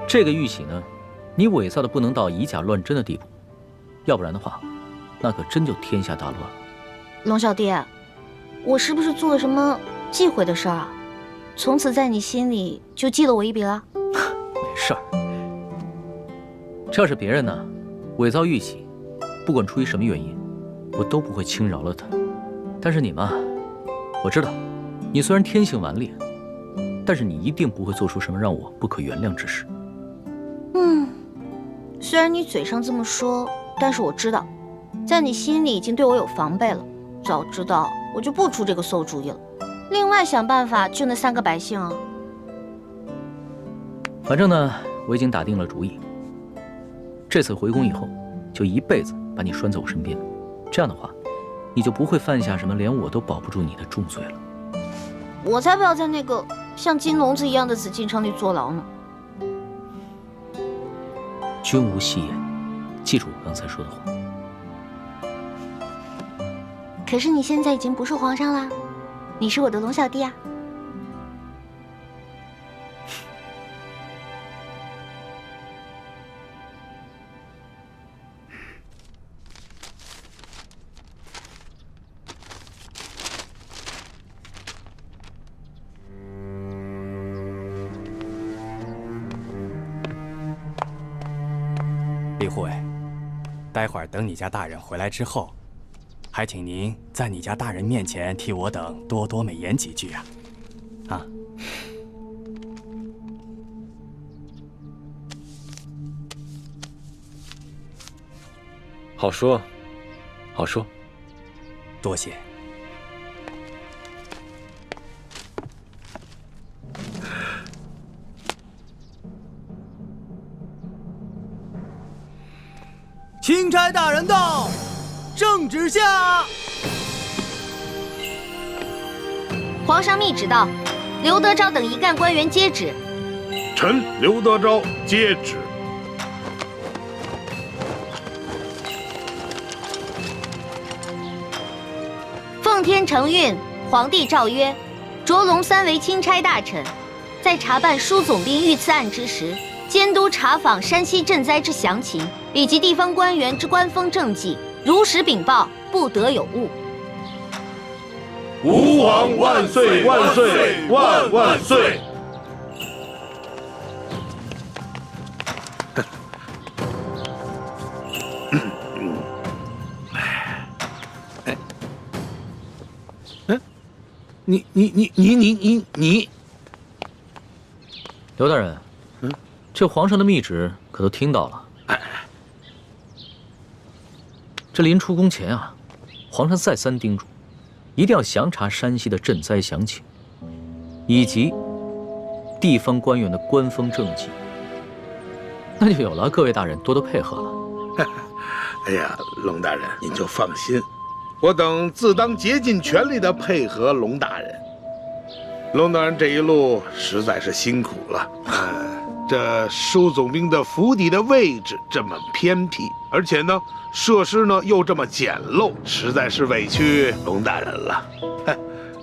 这个玉玺呢，你伪造的不能到以假乱真的地步，要不然的话，那可真就天下大乱了。龙小弟，我是不是做了什么忌讳的事儿啊？从此在你心里就记了我一笔了？没事儿，这要是别人呢，伪造玉玺，不管出于什么原因，我都不会轻饶了他。但是你嘛，我知道。你虽然天性顽劣，但是你一定不会做出什么让我不可原谅之事。虽然你嘴上这么说，但是我知道，在你心里已经对我有防备了。早知道我就不出这个馊主意了。另外想办法救那3个百姓啊。反正呢，我已经打定了主意，这次回宫以后，就一辈子把你拴在我身边。这样的话，你就不会犯下什么连我都保不住你的重罪了。我才不要在那个像金笼子一样的紫禁城里坐牢呢。君无戏言，记住我刚才说的话。可是你现在已经不是皇上啦，你是我的龙小弟啊。李护卫，待会儿等你家大人回来之后，还请您在你家大人面前替我等多多美言几句啊！啊，好说，好说。多谢。钦差大人到，圣旨下。皇上密旨到，刘德昭等一干官员接旨。臣刘德昭接旨。奉天承运，皇帝诏曰：着龙3为钦差大臣，在查办舒总兵遇刺案之时，监督查访山西赈灾之详情，以及地方官员之官风政绩，如实禀报，不得有误。吾皇万岁万岁万万岁！你，刘大人，这皇上的密旨可都听到了。这临出宫前啊，皇上再三叮嘱，一定要详查山西的赈灾详情，以及地方官员的官风政绩。那就有了各位大人多多配合了。哎呀，龙大人您就放心，我等自当竭尽全力的配合龙大人。龙大人这一路实在是辛苦了。这舒总兵的府邸的位置这么偏僻，而且呢，设施呢又这么简陋，实在是委屈龙大人了。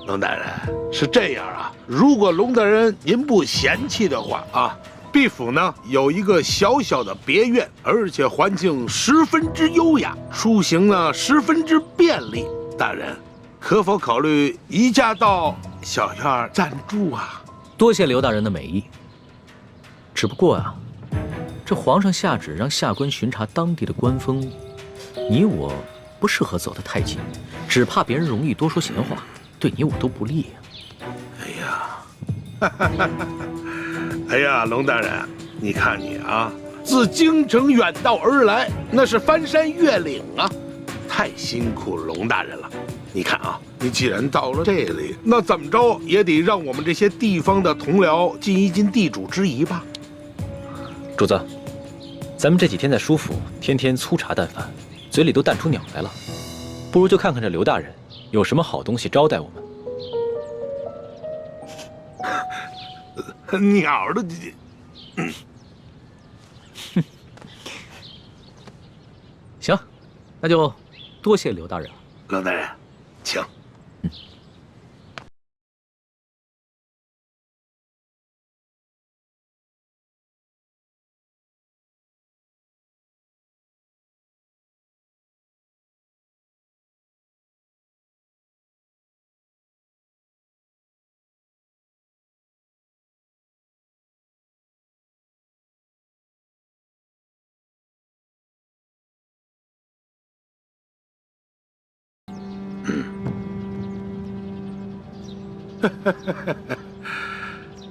龙大人是这样啊，如果龙大人您不嫌弃的话啊，毕府呢有一个小小的别院，而且环境十分之优雅，出行呢十分之便利。大人可否考虑移驾到小院暂住啊？多谢刘大人的美意。只不过啊，这皇上下旨让下官巡查当地的官风，你我不适合走得太近，只怕别人容易多说闲话，对你我都不利啊。哎呀，龙大人，你看你啊，自京城远道而来，那是翻山越岭啊，太辛苦龙大人了。你看啊，你既然到了这里，那怎么着也得让我们这些地方的同僚尽一尽地主之谊吧。主子，咱们这几天在舒府，天天粗茶淡饭，嘴里都淡出鸟来了，不如就看看这刘大人有什么好东西招待我们。鸟的，行，那就多谢刘大人了。龙大人，请。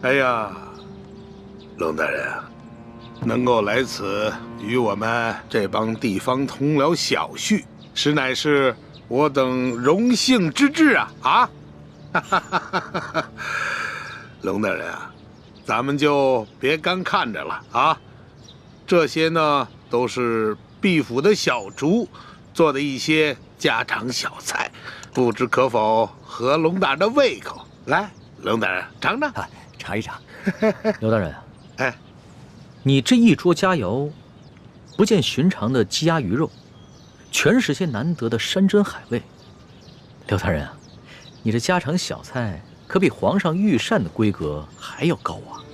哎呀，龙大人啊，能够来此与我们这帮地方同僚小叙，实乃是我等荣幸之至啊！龙大人啊，咱们就别干看着了啊！这些呢，都是毕府的小厨做的一些家常小菜，不知可否合龙大人的胃口？来，龙大人尝尝，尝一尝。刘大人，你这一桌佳肴，不见寻常的鸡鸭鱼肉，全是些难得的山珍海味。刘大人啊，你这家常小菜可比皇上御膳的规格还要高啊！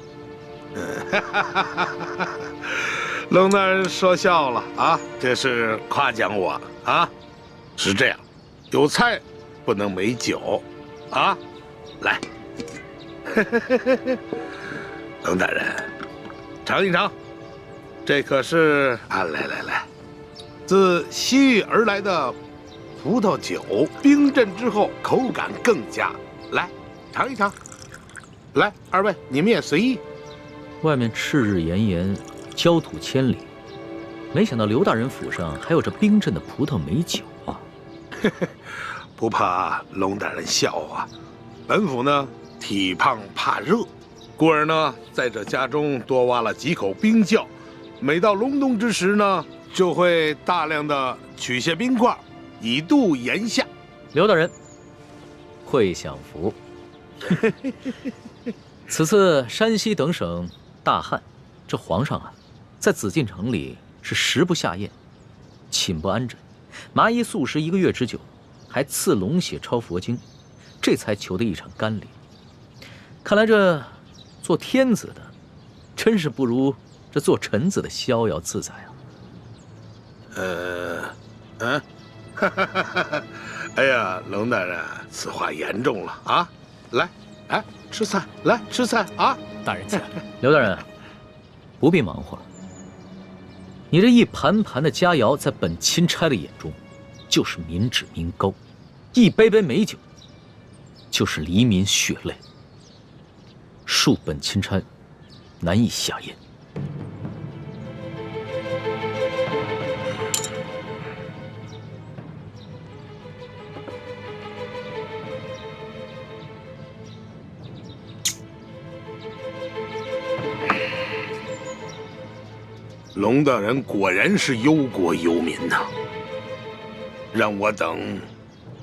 龙大人说笑了啊，这是夸奖我啊。是这样，有菜不能没酒啊。来，龙大人，尝一尝，这可是来，自西域而来的葡萄酒，冰镇之后口感更佳。来，尝一尝。来，二位你们也随意。外面赤日炎炎，焦土千里，没想到刘大人府上还有这冰镇的葡萄美酒啊！不怕龙大人笑话，本府呢体胖怕热，故而呢在这家中多挖了几口冰窖，每到隆冬之时呢，就会大量的取些冰块，以度炎夏。刘大人，会享福。此次山西等省大旱，这皇上啊，在紫禁城里是食不下咽，寝不安枕，麻衣素食1个月之久，还赐龙血抄佛经，这才求得一场甘霖。看来这做天子的，真是不如这做臣子的逍遥自在啊！哎呀，龙大人，此话严重了啊！来，吃菜，来吃菜啊！大人请。刘大人，不必忙活了。你这一盘盘的佳肴，在本钦差的眼中，就是民脂民膏；一杯杯美酒，就是黎民血泪。恕本钦差难以下咽。龙大人果然是忧国忧民呐，让我等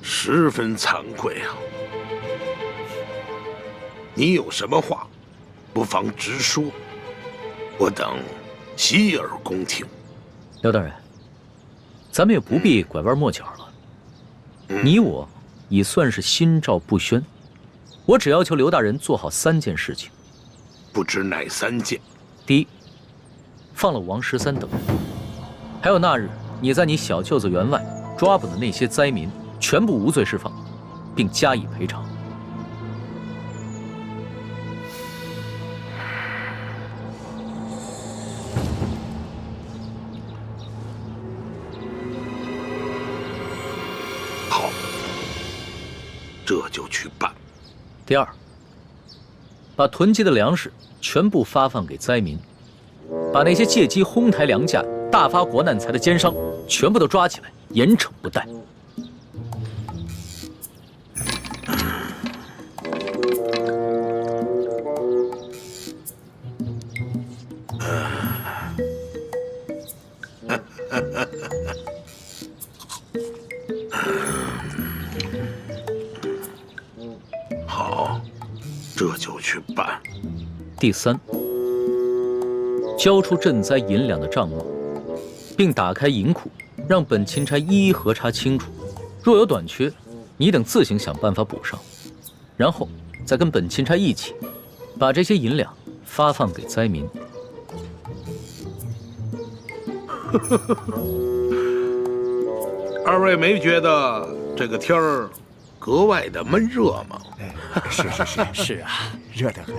十分惭愧啊！你有什么话，不妨直说，我等洗耳恭听。刘大人，咱们也不必拐弯抹角了。你我已算是心照不宣，我只要求刘大人做好3件事情。不知哪3件？第一，放了王13等人，还有那日你在你小舅子员外抓捕的那些灾民，全部无罪释放，并加以赔偿。好，这就去办。第二，把囤积的粮食全部发放给灾民。把那些借机哄抬粮价、大发国难财的奸商全部都抓起来，严惩不贷。好，这就去办。第三，交出赈灾银两的账目，并打开银库，让本钦差一一核查清楚。若有短缺，你等自行想办法补上。然后再跟本钦差一起，把这些银两发放给灾民。二位没觉得这个天儿格外的闷热吗？是啊，热得很。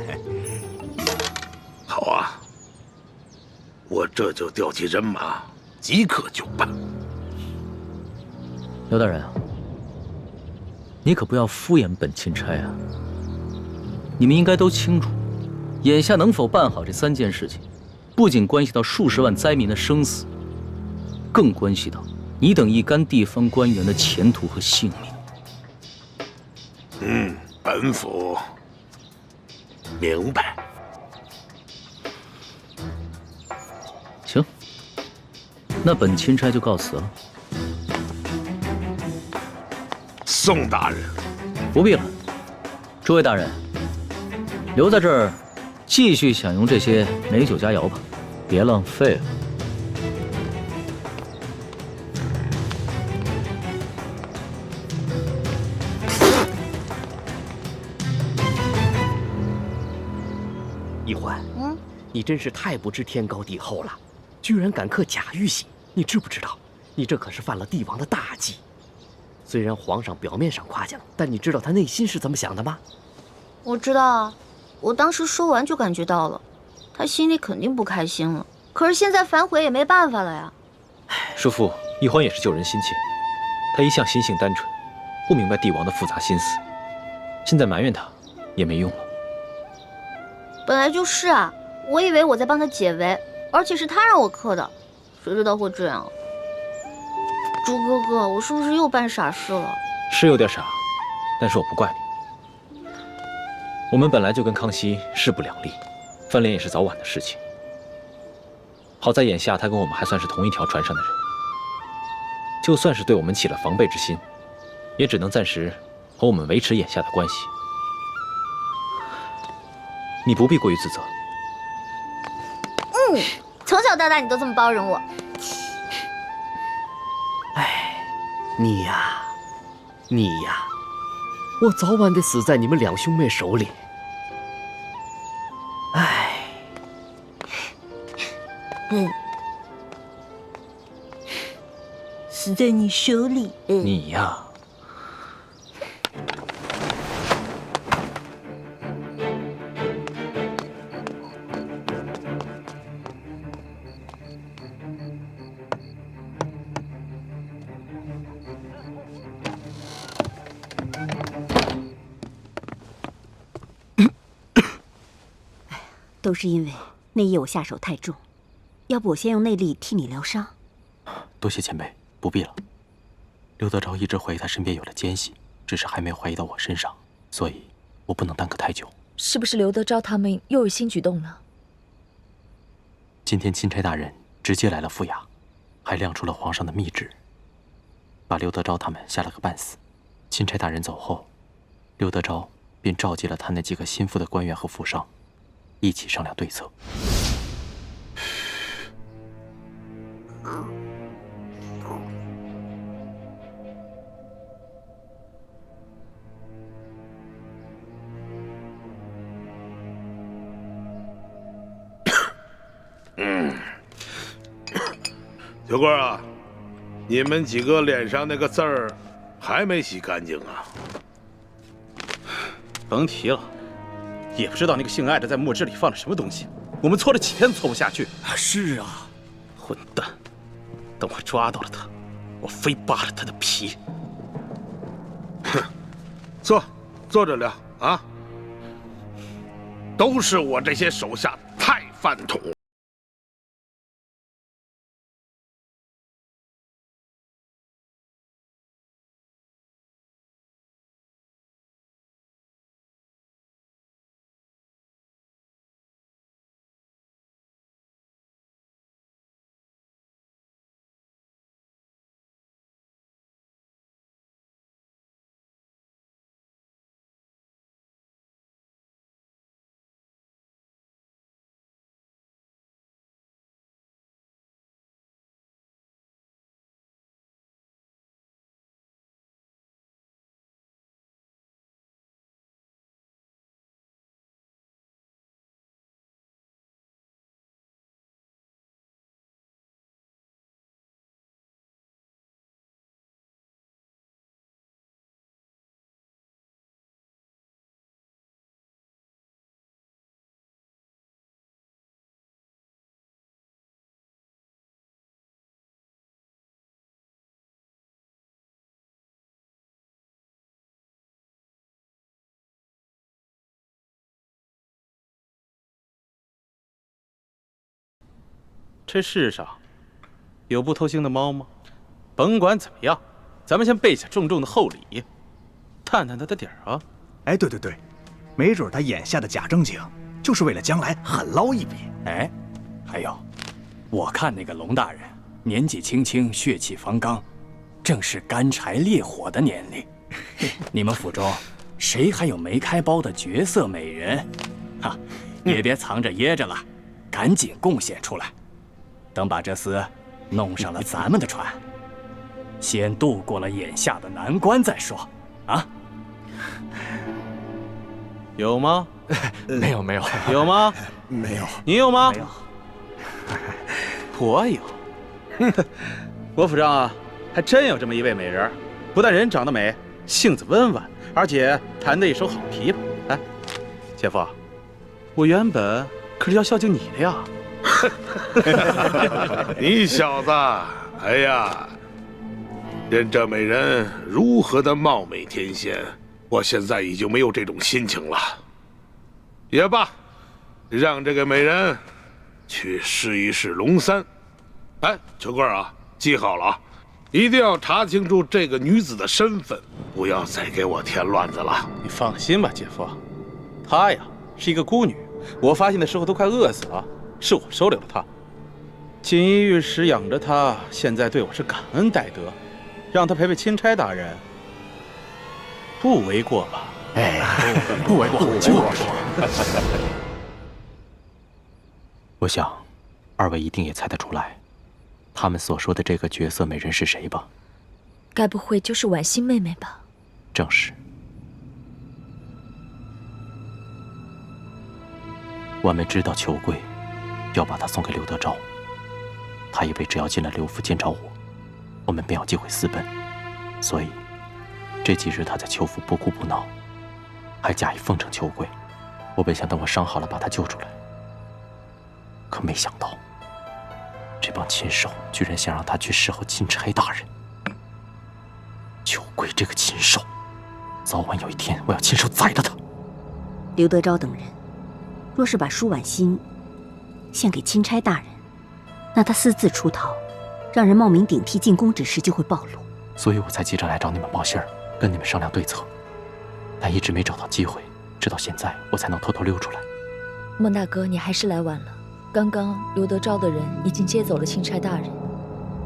好啊，我这就调集人马，即刻就办。刘大人啊，你可不要敷衍本钦差啊！你们应该都清楚，眼下能否办好这3件事情，不仅关系到数十万灾民的生死，更关系到你等一干地方官员的前途和性命。本府明白。行，那本钦差就告辞了。宋大人，不必了。诸位大人，留在这儿，继续享用这些美酒佳肴吧，别浪费了。易欢，你真是太不知天高地厚了，居然敢刻假玉玺！你知不知道，你这可是犯了帝王的大忌。虽然皇上表面上夸奖，但你知道他内心是怎么想的吗？我知道啊，我当时说完就感觉到了，他心里肯定不开心了。可是现在反悔也没办法了呀。叔父，易欢也是救人心切，他一向心性单纯，不明白帝王的复杂心思，现在埋怨他也没用了。本来就是啊，我以为我在帮他解围，而且是他让我刻的，谁知道会这样？朱哥哥，我是不是又办傻事了？是有点傻，但是我不怪你。我们本来就跟康熙势不两立，翻脸也是早晚的事情。好在眼下他跟我们还算是同一条船上的人，就算是对我们起了防备之心，也只能暂时和我们维持眼下的关系。你不必过于自责。从小到大你都这么包容我。你呀，我早晚得死在你们两兄妹手里。死在你手里。你呀。都是因为那夜我下手太重，要不我先用内力替你疗伤。多谢前辈，不必了。刘德昭一直怀疑他身边有了奸细，只是还没怀疑到我身上，所以我不能耽搁太久。是不是刘德昭他们又有新举动了？今天钦差大人直接来了府衙，还亮出了皇上的密旨，把刘德昭他们吓了个半死。钦差大人走后，刘德昭便召集了他那几个心腹的官员和府上，一起商量对策。小官啊，你们几个脸上那个字儿还没洗干净啊？甭提了，也不知道那个姓艾的在墨汁里放了什么东西，我们搓了几天都搓不下去。是啊，混蛋！等我抓到了他，我非扒了他的皮。哼，坐着聊啊！都是我这些手下太饭桶。这世上有不偷腥的猫吗？甭管怎么样，咱们先备下重重的厚礼，探探他的底儿啊！哎，对，没准他眼下的假正经，就是为了将来狠捞一笔。哎，还有，我看那个龙大人年纪轻轻，血气方刚，正是干柴烈火的年龄。你们府中谁还有没开包的绝色美人？哈，也别藏着掖着了，赶紧贡献出来。等把这厮弄上了咱们的船，先渡过了眼下的难关再说。啊？有吗？没有。有吗？没有。你有吗？没有。我有。我府上啊，还真有这么一位美人，不但人长得美，性子温婉，而且弹得一手好琵琶。哎，姐夫，我原本可是要孝敬你的呀。你小子，哎呀，任这美人如何的貌美天仙，我现在已经没有这种心情了。也罢，让这个美人去试一试龙三，哎，秋贵啊，记好了啊，一定要查清楚这个女子的身份，不要再给我添乱子了。你放心吧，姐夫，她呀是一个孤女，我发现的时候都快饿死了，是我收留了她。锦衣玉食养着她，现在对我是感恩戴德，让她陪陪钦差大人，不为过吧？哎，不为过，就是。我想，二位一定也猜得出来，他们所说的这个绝色美人是谁吧？该不会就是婉欣妹妹吧？正是。婉妹知道裘贵要把她送给刘德昭，她以为只要进了刘府见着我们便有机会私奔，所以这几日她在裘府不哭不闹，还假意奉承裘贵。我本想等我伤好了把她救出来，可没想到这帮禽兽居然想让她去侍候钦差大人。裘贵这个禽兽，早晚有一天我要亲手宰了他。刘德昭等人若是把舒婉欣献给钦差大人，那他私自出逃，让人冒名顶替进宫之事就会暴露。所以我才急着来找你们报信儿，跟你们商量对策，但一直没找到机会，直到现在我才能偷偷溜出来。孟大哥，你还是来晚了。刚刚刘德昭的人已经接走了钦差大人，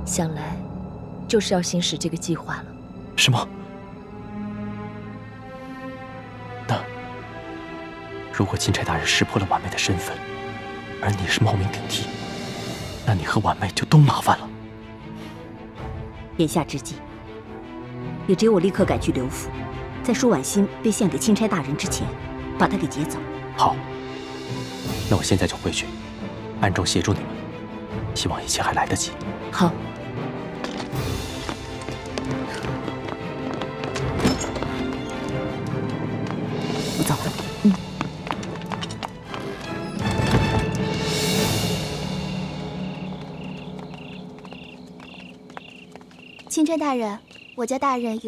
想来就是要行使这个计划了。什么？那如果钦差大人识破了婉妹的身份，而你是冒名顶替，那你和婉妹就都麻烦了。眼下之际，也只有我立刻赶去刘府，在舒婉欣被献给钦差大人之前，把她给劫走。好，那我现在就回去，暗中协助你们，希望一切还来得及。好。我走了。钦差大人，我家大人有